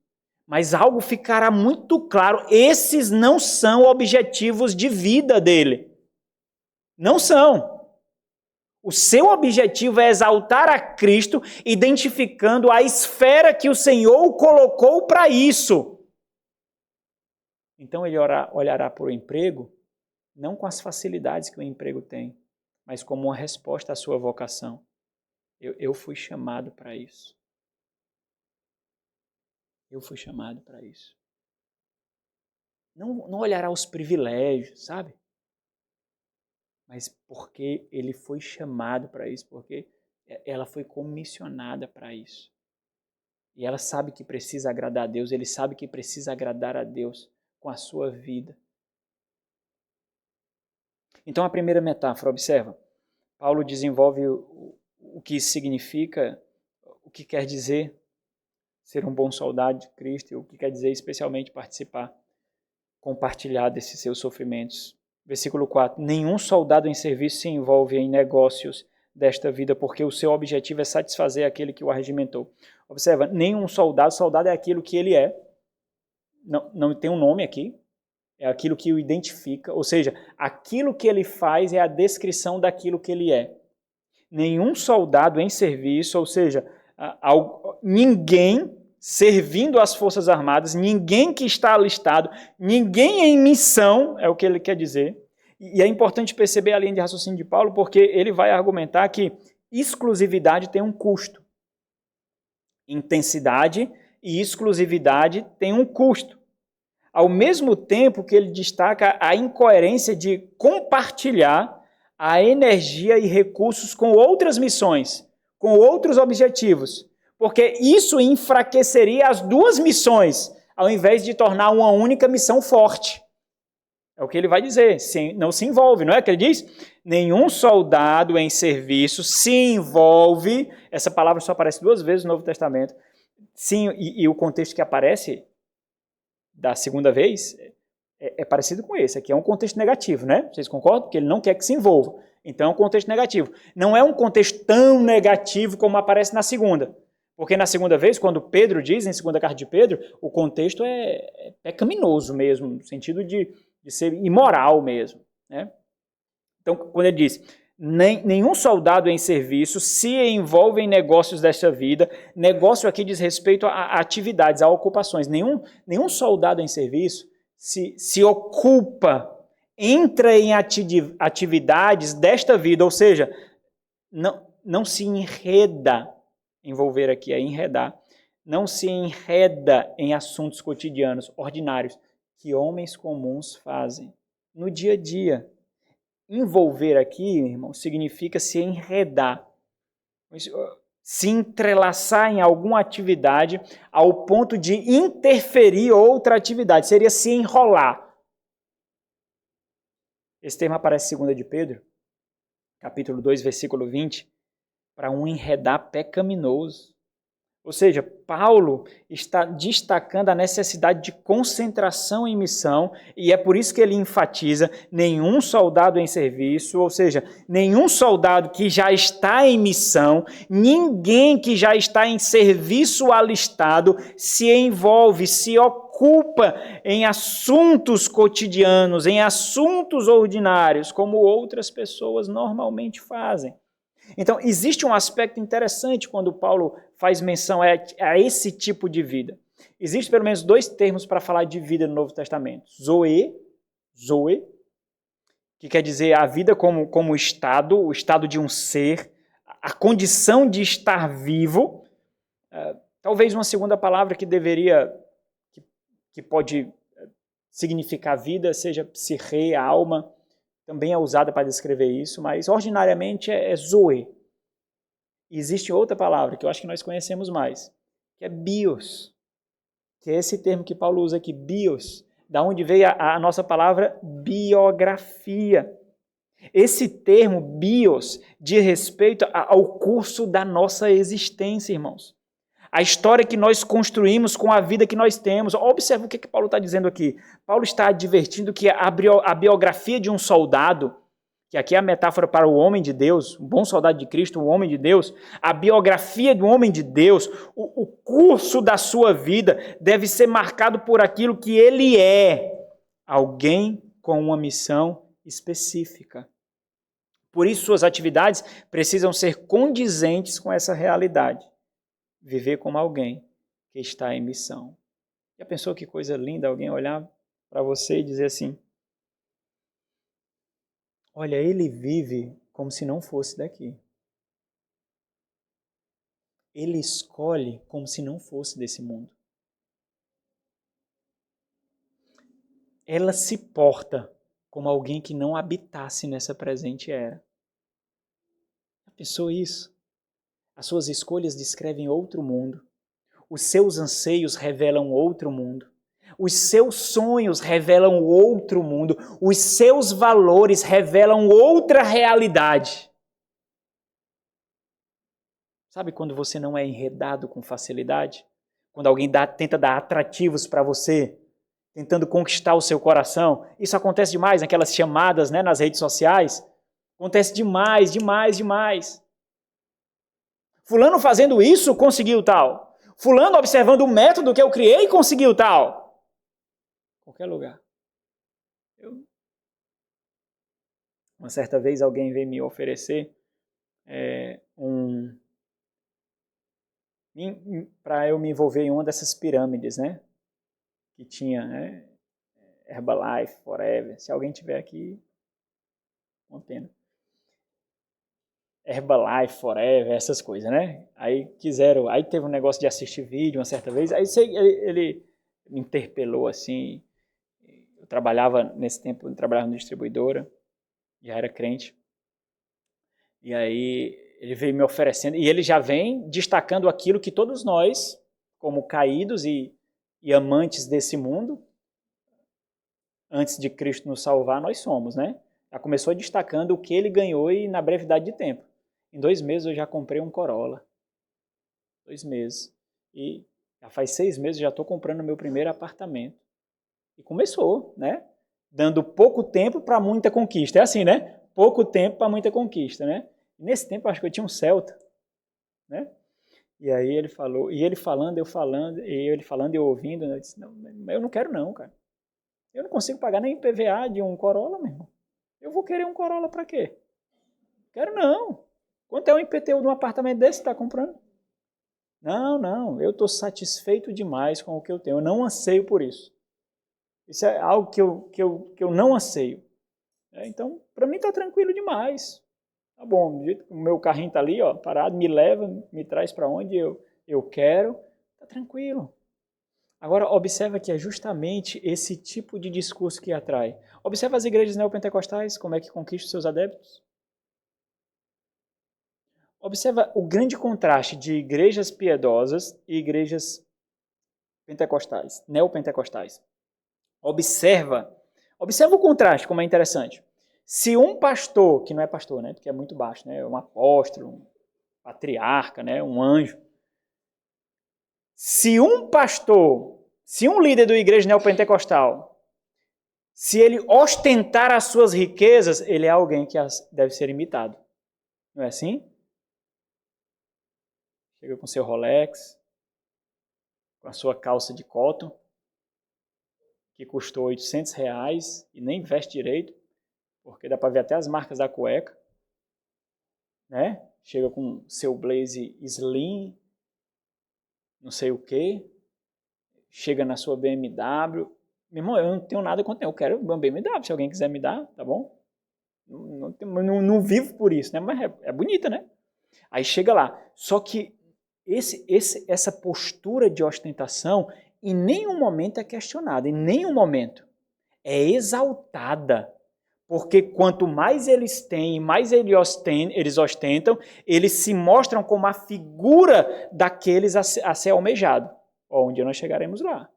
Speaker 1: Mas algo ficará muito claro. Esses não são objetivos de vida dele. Não são. O seu objetivo é exaltar a Cristo, identificando a esfera que o Senhor o colocou para isso. Então ele olhará para o emprego, não com as facilidades que o emprego tem, mas como uma resposta à sua vocação. Eu fui chamado para isso. Eu fui chamado para isso. Não olhará os privilégios, sabe? Mas porque ele foi chamado para isso, porque ela foi comissionada para isso. E ela sabe que precisa agradar a Deus, ele sabe que precisa agradar a Deus com a sua vida. Então a primeira metáfora, observa, Paulo desenvolve o que significa, o que quer dizer ser um bom soldado de Cristo, e o que quer dizer especialmente participar, compartilhar desses seus sofrimentos. Versículo 4, nenhum soldado em serviço se envolve em negócios desta vida, porque o seu objetivo é satisfazer aquele que o arregimentou. Observa, nenhum soldado é aquilo que ele é, não tem um nome aqui, é aquilo que o identifica, ou seja, aquilo que ele faz é a descrição daquilo que ele é. Nenhum soldado em serviço, ou seja, ninguém servindo às Forças Armadas, ninguém que está alistado, ninguém em missão, é o que ele quer dizer. E é importante perceber a linha de raciocínio de Paulo, porque ele vai argumentar que exclusividade tem um custo. Intensidade e exclusividade tem um custo. Ao mesmo tempo que ele destaca a incoerência de compartilhar a energia e recursos com outras missões, com outros objetivos, porque isso enfraqueceria as duas missões, ao invés de tornar uma única missão forte. É o que ele vai dizer, não se envolve, não é que ele diz? Nenhum soldado em serviço se envolve, essa palavra só aparece 2 vezes no Novo Testamento, sim, e o contexto que aparece da segunda vez é parecido com esse. Aqui é um contexto negativo, né? Vocês concordam? Porque ele não quer que se envolva. Então é um contexto negativo. Não é um contexto tão negativo como aparece na segunda. Porque na segunda vez, quando Pedro diz, em segunda carta de Pedro, o contexto é pecaminoso mesmo, no sentido de ser imoral mesmo, né? Então, quando ele diz, nenhum soldado em serviço se envolve em negócios desta vida, negócio aqui diz respeito a atividades, a ocupações. Nenhum soldado em serviço se ocupa, entra em atividades desta vida, ou seja, não se enreda, envolver aqui é enredar, não se enreda em assuntos cotidianos, ordinários, que homens comuns fazem no dia a dia. Envolver aqui, irmão, significa se enredar, se entrelaçar em alguma atividade ao ponto de interferir outra atividade, seria se enrolar. Esse termo aparece em 2 de Pedro, capítulo 2, versículo 20, para um enredar pecaminoso. Ou seja, Paulo está destacando a necessidade de concentração em missão, e é por isso que ele enfatiza nenhum soldado em serviço, ou seja, nenhum soldado que já está em missão, ninguém que já está em serviço alistado se envolve, se ocupa em assuntos cotidianos, em assuntos ordinários, como outras pessoas normalmente fazem. Então, existe um aspecto interessante quando Paulo faz menção a esse tipo de vida. Existem pelo menos 2 termos para falar de vida no Novo Testamento. Zoe, que quer dizer a vida como estado, o estado de um ser, a condição de estar vivo. Talvez uma segunda palavra que pode significar vida, seja psique, alma, também é usada para descrever isso, mas ordinariamente é zoe. E existe outra palavra que eu acho que nós conhecemos mais, que é bios, que é esse termo que Paulo usa aqui, bios, da onde veio a nossa palavra biografia. Esse termo bios diz respeito ao curso da nossa existência, irmãos. A história que nós construímos com a vida que nós temos. Observe o que Paulo está dizendo aqui. Paulo está advertindo que a biografia de um soldado, que aqui é a metáfora para o homem de Deus, um bom soldado de Cristo, um homem de Deus, a biografia do homem de Deus, o curso da sua vida deve ser marcado por aquilo que ele é, alguém com uma missão específica. Por isso, suas atividades precisam ser condizentes com essa realidade. Viver como alguém que está em missão. Já pensou que coisa linda alguém olhar para você e dizer assim: olha, ele vive como se não fosse daqui. Ele escolhe como se não fosse desse mundo. Ela se porta como alguém que não habitasse nessa presente era. Já pensou isso? As suas escolhas descrevem outro mundo. Os seus anseios revelam outro mundo. Os seus sonhos revelam outro mundo. Os seus valores revelam outra realidade. Sabe quando você não é enredado com facilidade? Quando alguém tenta dar atrativos para você, tentando conquistar o seu coração? Isso acontece demais naquelas chamadas, né, nas redes sociais. Acontece demais, demais, demais. Fulano fazendo isso conseguiu tal. Fulano observando o método que eu criei conseguiu tal. Qualquer lugar. Uma certa vez alguém veio me oferecer para eu me envolver em uma dessas pirâmides, né? Que tinha, né? Herbalife, Forever. Se alguém tiver aqui, uma pena. Herbalife, Forever, essas coisas, né? Aí teve um negócio de assistir vídeo uma certa vez, aí ele me interpelou assim. Eu trabalhava nesse tempo, eu trabalhava na distribuidora, já era crente. E aí ele veio me oferecendo, e ele já vem destacando aquilo que todos nós, como caídos e amantes desse mundo, antes de Cristo nos salvar, nós somos, né? Já começou destacando o que ele ganhou e na brevidade de tempo. Em 2 meses eu já comprei um Corolla. 2 meses. E já faz 6 meses eu já estou comprando o meu primeiro apartamento. E começou, né? Dando pouco tempo para muita conquista. É assim, né? Pouco tempo para muita conquista, né? E nesse tempo eu acho que eu tinha um Celta, né? E aí ele falou, e ele falando, eu falando, e ele falando e eu ouvindo, eu disse, não, eu não quero não, cara. Eu não consigo pagar nem IPVA de um Corolla, meu irmão. Eu vou querer um Corolla para quê? Quero não. Quanto é um IPTU de um apartamento desse que está comprando? Não, eu estou satisfeito demais com o que eu tenho. Eu não anseio por isso. Isso é algo que eu não anseio. Então, para mim está tranquilo demais. Tá bom, o meu carrinho está ali, ó, parado, me leva, me traz para onde eu quero. Está tranquilo. Agora, observa que é justamente esse tipo de discurso que atrai. Observa as igrejas neopentecostais, como é que conquistam seus adeptos. Observa o grande contraste de igrejas piedosas e igrejas pentecostais, neopentecostais. Observa o contraste, como é interessante. Se um pastor, que não é pastor, né, porque é muito baixo, né, um apóstolo, um patriarca, né, um anjo, Se um pastor, se um líder da igreja neopentecostal, se ele ostentar as suas riquezas, ele é alguém que deve ser imitado. Não é assim? Chega com seu Rolex, com a sua calça de cotton, que custou R$800 e nem veste direito, porque dá para ver até as marcas da cueca, né? Chega com seu blazer slim, não sei o quê, chega na sua BMW. Meu irmão, eu não tenho nada contra, eu quero uma BMW, se alguém quiser me dar, tá bom? Não vivo por isso, né? Mas é bonita, né? Aí chega lá. Só que essa postura de ostentação em nenhum momento é questionada, em nenhum momento. É exaltada. Porque quanto mais eles têm, mais eles ostentam, eles se mostram como a figura daqueles a ser almejado. Um dia nós chegaremos lá.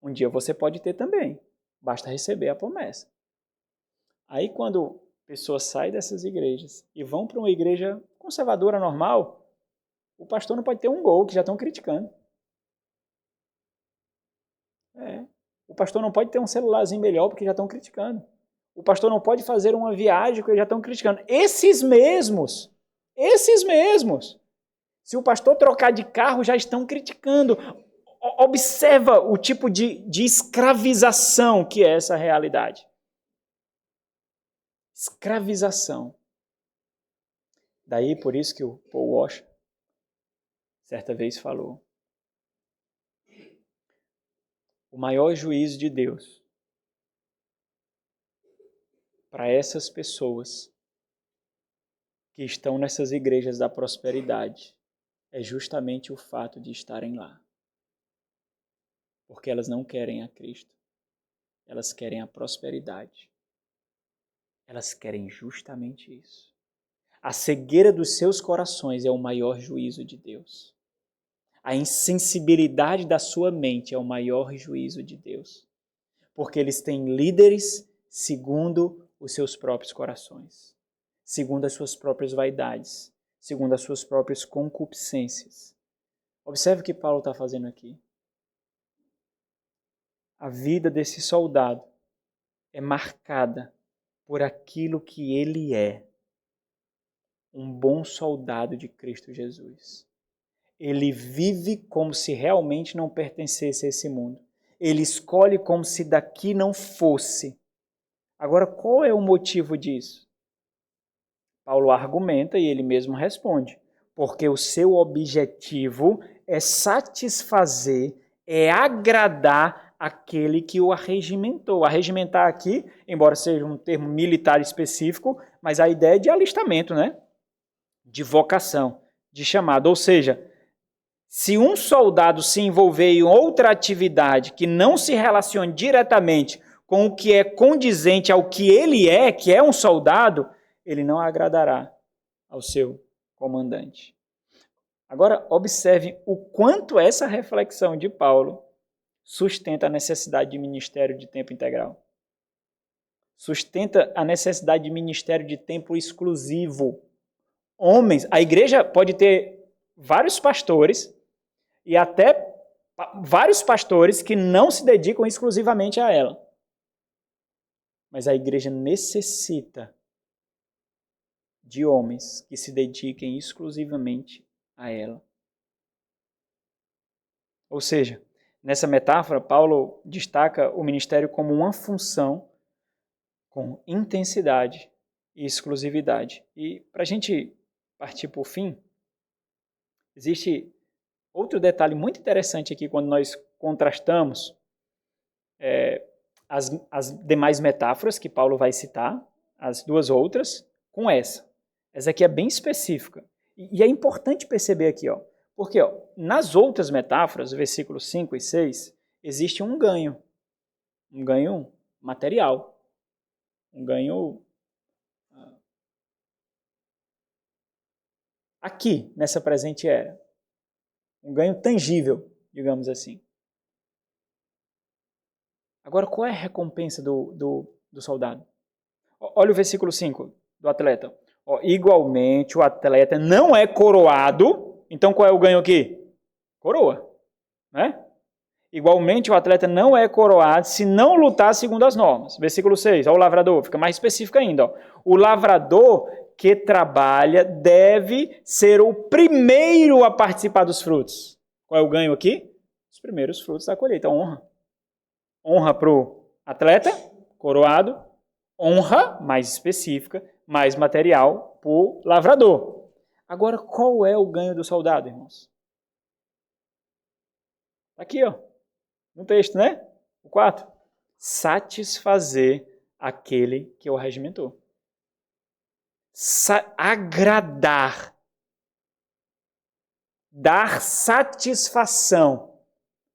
Speaker 1: Um dia você pode ter também. Basta receber a promessa. Aí quando pessoas saem dessas igrejas e vão para uma igreja conservadora normal, o pastor não pode ter um gol, que já estão criticando. O pastor não pode ter um celularzinho melhor, porque já estão criticando. O pastor não pode fazer uma viagem, porque já estão criticando. Esses mesmos, se o pastor trocar de carro, já estão criticando. Observa o tipo de escravização que é essa realidade. Escravização. Daí, por isso que o Paul Washer certa vez falou: o maior juízo de Deus para essas pessoas que estão nessas igrejas da prosperidade é justamente o fato de estarem lá. Porque elas não querem a Cristo. Elas querem a prosperidade. Elas querem justamente isso. A cegueira dos seus corações é o maior juízo de Deus. A insensibilidade da sua mente é o maior juízo de Deus. Porque eles têm líderes segundo os seus próprios corações, segundo as suas próprias vaidades, segundo as suas próprias concupiscências. Observe o que Paulo está fazendo aqui. A vida desse soldado é marcada por aquilo que ele é, um bom soldado de Cristo Jesus. Ele vive como se realmente não pertencesse a esse mundo. Ele escolhe como se daqui não fosse. Agora, qual é o motivo disso? Paulo argumenta e ele mesmo responde. Porque o seu objetivo é satisfazer, é agradar aquele que o arregimentou. Arregimentar aqui, embora seja um termo militar específico, mas a ideia é de alistamento, né? De vocação, de chamado. Ou seja, se um soldado se envolver em outra atividade que não se relacione diretamente com o que é condizente ao que ele é, que é um soldado, ele não agradará ao seu comandante. Agora, observe o quanto essa reflexão de Paulo sustenta a necessidade de ministério de tempo integral. Sustenta a necessidade de ministério de tempo exclusivo. Homens, a igreja pode ter vários pastores e até vários pastores que não se dedicam exclusivamente a ela. Mas a igreja necessita de homens que se dediquem exclusivamente a ela. Ou seja, nessa metáfora, Paulo destaca o ministério como uma função com intensidade e exclusividade. E para a gente partir para o fim, existe outro detalhe muito interessante aqui quando nós contrastamos as demais metáforas que Paulo vai citar, as duas outras, com essa. Essa aqui é bem específica. E é importante perceber aqui, porque nas outras metáforas, versículos 5 e 6, existe um ganho material, um ganho aqui, nessa presente era, um ganho tangível, digamos assim. Agora, qual é a recompensa do soldado? Olha o versículo 5 do atleta. Igualmente, o atleta não é coroado. Então, qual é o ganho aqui? coroa, né? Igualmente, o atleta não é coroado se não lutar segundo as normas. Versículo 6, ó, o lavrador, fica mais específico ainda. Ó. O lavrador que trabalha deve ser o primeiro a participar dos frutos. Qual é o ganho aqui? Os primeiros frutos da colheita, honra. Honra para o atleta, coroado, honra mais específica, mais material para o lavrador. Agora, qual é o ganho do soldado, irmãos? Aqui, ó. No texto, né? O 4. Satisfazer aquele que o regimentou. Agradar. Dar satisfação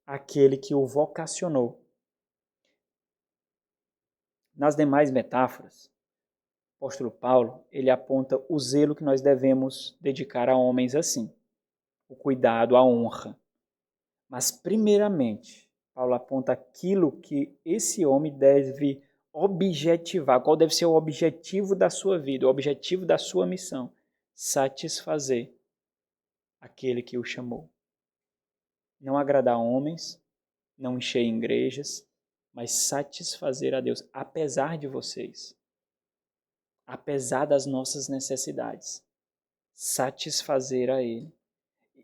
Speaker 1: àquele que o vocacionou. Nas demais metáforas, o apóstolo Paulo, ele aponta o zelo que nós devemos dedicar a homens assim. O cuidado, a honra. Mas, primeiramente, Paulo aponta aquilo que esse homem deve objetivar. Qual deve ser o objetivo da sua vida, o objetivo da sua missão? Satisfazer aquele que o chamou. Não agradar homens, não encher igrejas, mas satisfazer a Deus, apesar de vocês. Apesar das nossas necessidades. Satisfazer a Ele.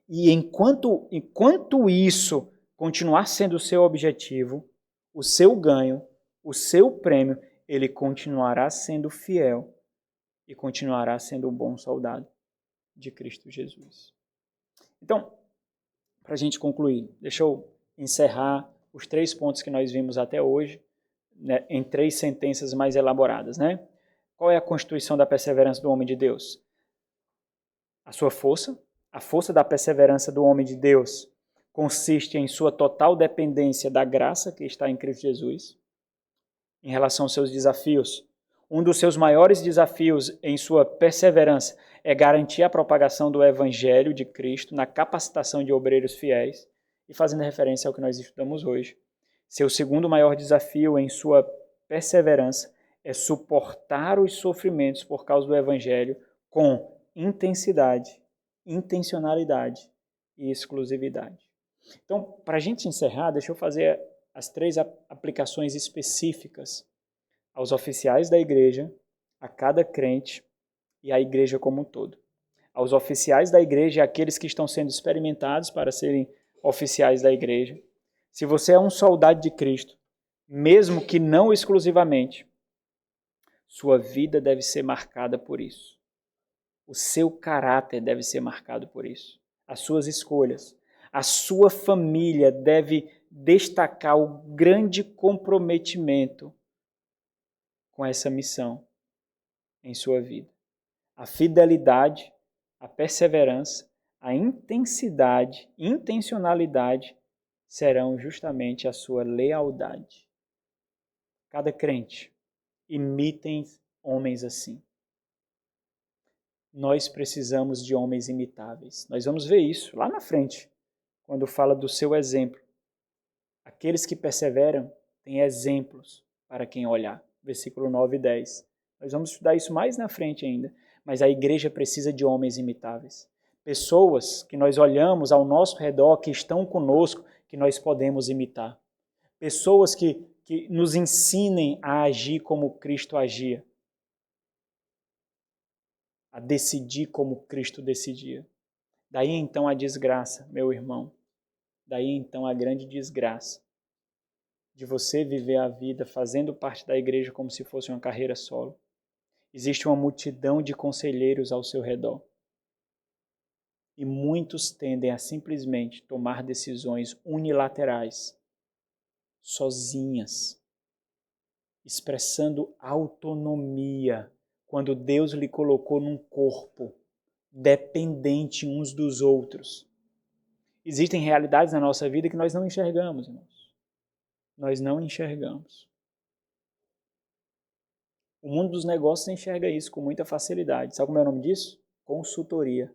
Speaker 1: E enquanto isso continuar sendo o seu objetivo, o seu ganho, o seu prêmio, ele continuará sendo fiel e continuará sendo um bom soldado de Cristo Jesus. Então, para a gente concluir, deixa eu encerrar os 3 pontos que nós vimos até hoje, né, em 3 sentenças mais elaboradas. Né? Qual é a constituição da perseverança do homem de Deus? A sua força. A força da perseverança do homem de Deus consiste em sua total dependência da graça que está em Cristo Jesus em relação aos seus desafios. Um dos seus maiores desafios em sua perseverança é garantir a propagação do Evangelho de Cristo na capacitação de obreiros fiéis, e fazendo referência ao que nós estudamos hoje. Seu segundo maior desafio em sua perseverança é suportar os sofrimentos por causa do Evangelho com intensidade, intencionalidade e exclusividade. Então, para a gente encerrar, deixa eu fazer as 3 aplicações específicas aos oficiais da igreja, a cada crente e à igreja como um todo. Aos oficiais da igreja e àqueles que estão sendo experimentados para serem oficiais da igreja. Se você é um soldado de Cristo, mesmo que não exclusivamente, sua vida deve ser marcada por isso. O seu caráter deve ser marcado por isso. As suas escolhas. A sua família deve destacar o grande comprometimento com essa missão em sua vida. A fidelidade, a perseverança, a intencionalidade serão justamente a sua lealdade. Cada crente, imitem homens assim. Nós precisamos de homens imitáveis. Nós vamos ver isso lá na frente, quando fala do seu exemplo. Aqueles que perseveram têm exemplos para quem olhar. Versículo 9 e 10. Nós vamos estudar isso mais na frente ainda. Mas a igreja precisa de homens imitáveis. Pessoas que nós olhamos ao nosso redor, que estão conosco, que nós podemos imitar. Pessoas que nos ensinem a agir como Cristo agia. A decidir como Cristo decidia. Daí então a desgraça, meu irmão. Daí então a grande desgraça de você viver a vida fazendo parte da igreja como se fosse uma carreira solo. Existe uma multidão de conselheiros ao seu redor. E muitos tendem a simplesmente tomar decisões unilaterais, sozinhas, expressando autonomia, quando Deus lhe colocou num corpo dependente uns dos outros. Existem realidades na nossa vida que nós não enxergamos, irmãos. Nós não enxergamos. O mundo dos negócios enxerga isso com muita facilidade. Sabe como é o nome disso? Consultoria.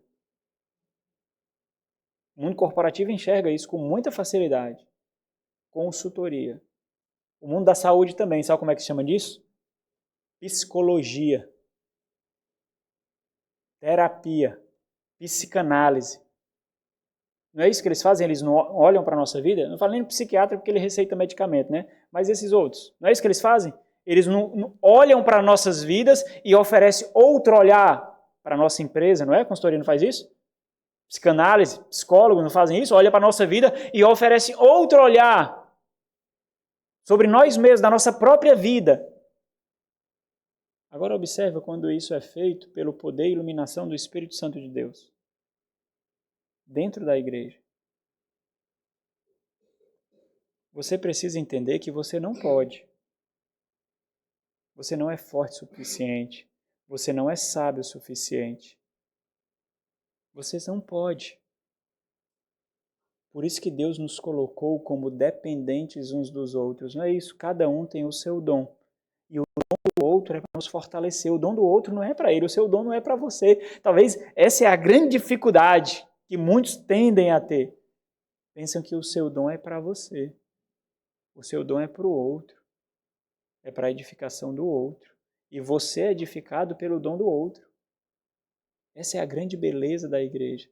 Speaker 1: O mundo corporativo enxerga isso com muita facilidade. Consultoria. O mundo da saúde também, sabe como é que se chama disso? Psicologia. Terapia. Psicanálise. Não é isso que eles fazem? Eles não olham para a nossa vida? Não falo nem no psiquiatra porque ele receita medicamento, né? Mas esses outros, não é isso que eles fazem? Eles não olham para nossas vidas e oferecem outro olhar para a nossa empresa, não é? A consultoria não faz isso? Psicanálise, psicólogos não fazem isso? Olha para a nossa vida e oferecem outro olhar sobre nós mesmos, da nossa própria vida. Agora observa quando isso é feito pelo poder e iluminação do Espírito Santo de Deus. Dentro da igreja. Você precisa entender que você não pode. Você não é forte o suficiente. Você não é sábio o suficiente. Você não pode. Por isso que Deus nos colocou como dependentes uns dos outros. Não é isso? Cada um tem o seu dom. E o dom do outro é para nos fortalecer. O dom do outro não é para ele. O seu dom não é para você. Talvez essa é a grande dificuldade que muitos tendem a ter. Pensam que o seu dom é para você. O seu dom é para o outro. É para a edificação do outro. E você é edificado pelo dom do outro. Essa é a grande beleza da igreja.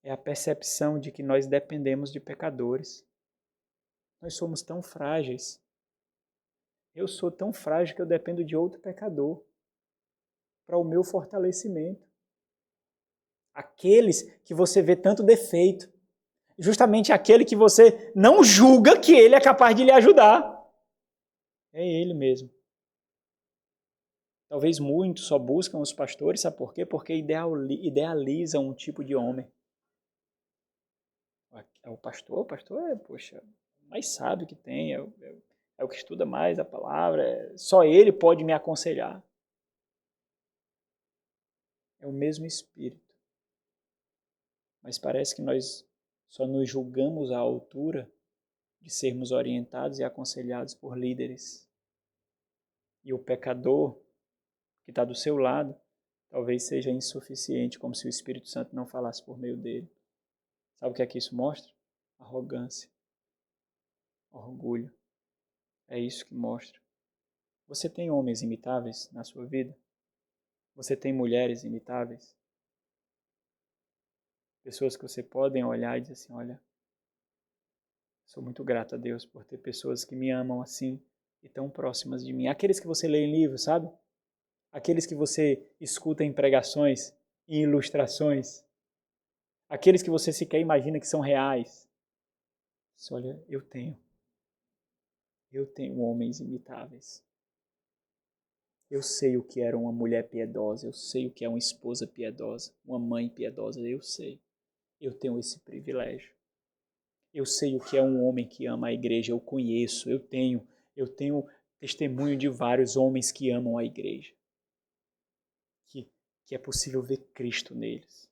Speaker 1: É a percepção de que nós dependemos de pecadores. Nós somos tão frágeis. Eu sou tão frágil que eu dependo de outro pecador para o meu fortalecimento. Aqueles que você vê tanto defeito. Justamente aquele que você não julga que ele é capaz de lhe ajudar. É ele mesmo. Talvez muitos só buscam os pastores, sabe por quê? Porque idealizam um tipo de homem. O pastor é, poxa, mais sábio que tem, é o que estuda mais a palavra, só ele pode me aconselhar. É o mesmo Espírito. Mas parece que nós só nos julgamos à altura de sermos orientados e aconselhados por líderes. E o pecador que está do seu lado talvez seja insuficiente, como se o Espírito Santo não falasse por meio dele. Sabe o que é que isso mostra? Arrogância, orgulho. É isso que mostra. Você tem homens imitáveis na sua vida? Você tem mulheres imitáveis? Pessoas que você pode olhar e dizer assim, olha, sou muito grato a Deus por ter pessoas que me amam assim e tão próximas de mim. Aqueles que você lê em livros, sabe? Aqueles que você escuta em pregações, em ilustrações. Aqueles que você sequer imagina que são reais. Olha, eu tenho homens imitáveis. Eu sei o que era uma mulher piedosa, eu sei o que é uma esposa piedosa, uma mãe piedosa, eu sei. Eu tenho esse privilégio. Eu sei o que é um homem que ama a igreja, eu conheço, eu tenho testemunho de vários homens que amam a igreja. Que é possível ver Cristo neles.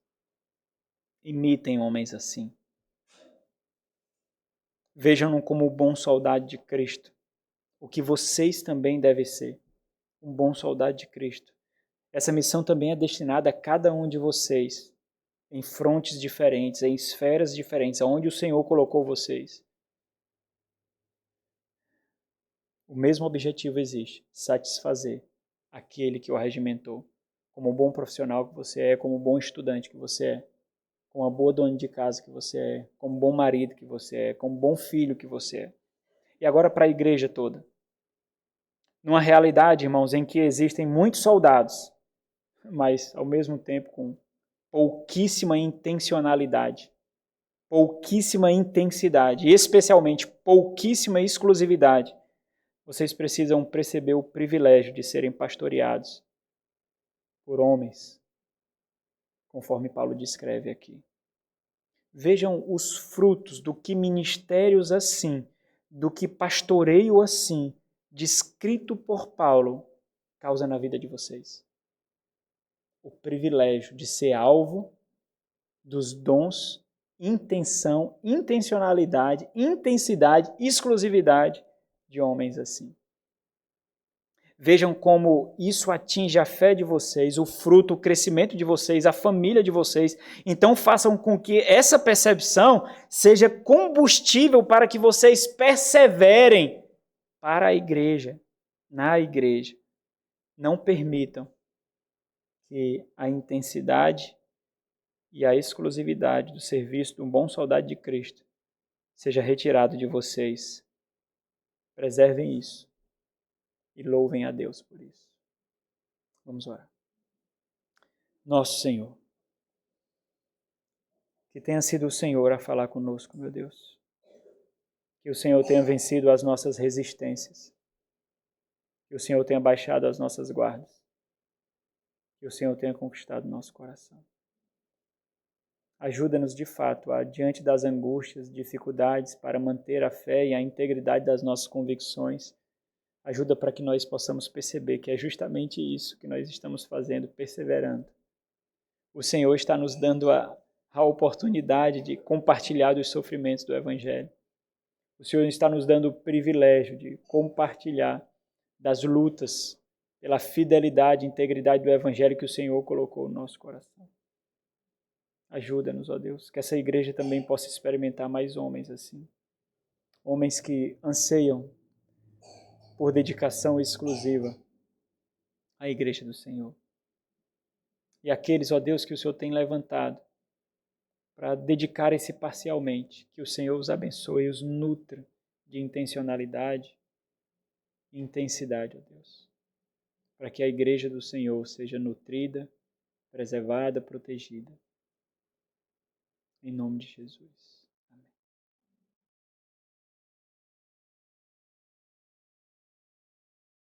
Speaker 1: Imitem homens assim. Vejam-no como um bom soldado de Cristo, o que vocês também devem ser, um bom soldado de Cristo. Essa missão também é destinada a cada um de vocês, em frontes diferentes, em esferas diferentes, aonde o Senhor colocou vocês. O mesmo objetivo existe, satisfazer aquele que o regimentou, como um bom profissional que você é, como um bom estudante que você é, como uma boa dona de casa que você é, como um bom marido que você é, como um bom filho que você é. E agora para a igreja toda. Numa realidade, irmãos, em que existem muitos soldados, mas ao mesmo tempo com pouquíssima intencionalidade, pouquíssima intensidade e especialmente pouquíssima exclusividade, vocês precisam perceber o privilégio de serem pastoreados por homens, conforme Paulo descreve aqui. Vejam os frutos do que ministérios assim, do que pastoreio assim, descrito por Paulo, causa na vida de vocês. O privilégio de ser alvo dos dons, intenção, intencionalidade, intensidade, exclusividade de homens assim. Vejam como isso atinge a fé de vocês, o fruto, o crescimento de vocês, a família de vocês. Então façam com que essa percepção seja combustível para que vocês perseverem para a igreja, na igreja. Não permitam que a intensidade e a exclusividade do serviço de um bom soldado de Cristo seja retirado de vocês. Preservem isso e louvem a Deus por isso. Vamos orar. Nosso Senhor, que tenha sido o Senhor a falar conosco, meu Deus. Que o Senhor tenha vencido as nossas resistências. Que o Senhor tenha baixado as nossas guardas. Que o Senhor tenha conquistado nosso coração. Ajuda-nos de fato a, diante das angústias, dificuldades, para manter a fé e a integridade das nossas convicções. Ajuda para que nós possamos perceber que é justamente isso que nós estamos fazendo, perseverando. O Senhor está nos dando a oportunidade de compartilhar dos sofrimentos do Evangelho. O Senhor está nos dando o privilégio de compartilhar das lutas pela fidelidade e integridade do Evangelho que o Senhor colocou no nosso coração. Ajuda-nos, ó Deus, que essa igreja também possa experimentar mais homens assim. Homens que anseiam por dedicação exclusiva à igreja do Senhor. E aqueles, ó Deus, que o Senhor tem levantado para dedicarem-se parcialmente, que o Senhor os abençoe e os nutra de intencionalidade e intensidade, ó Deus, para que a igreja do Senhor seja nutrida, preservada, protegida. Em nome de Jesus.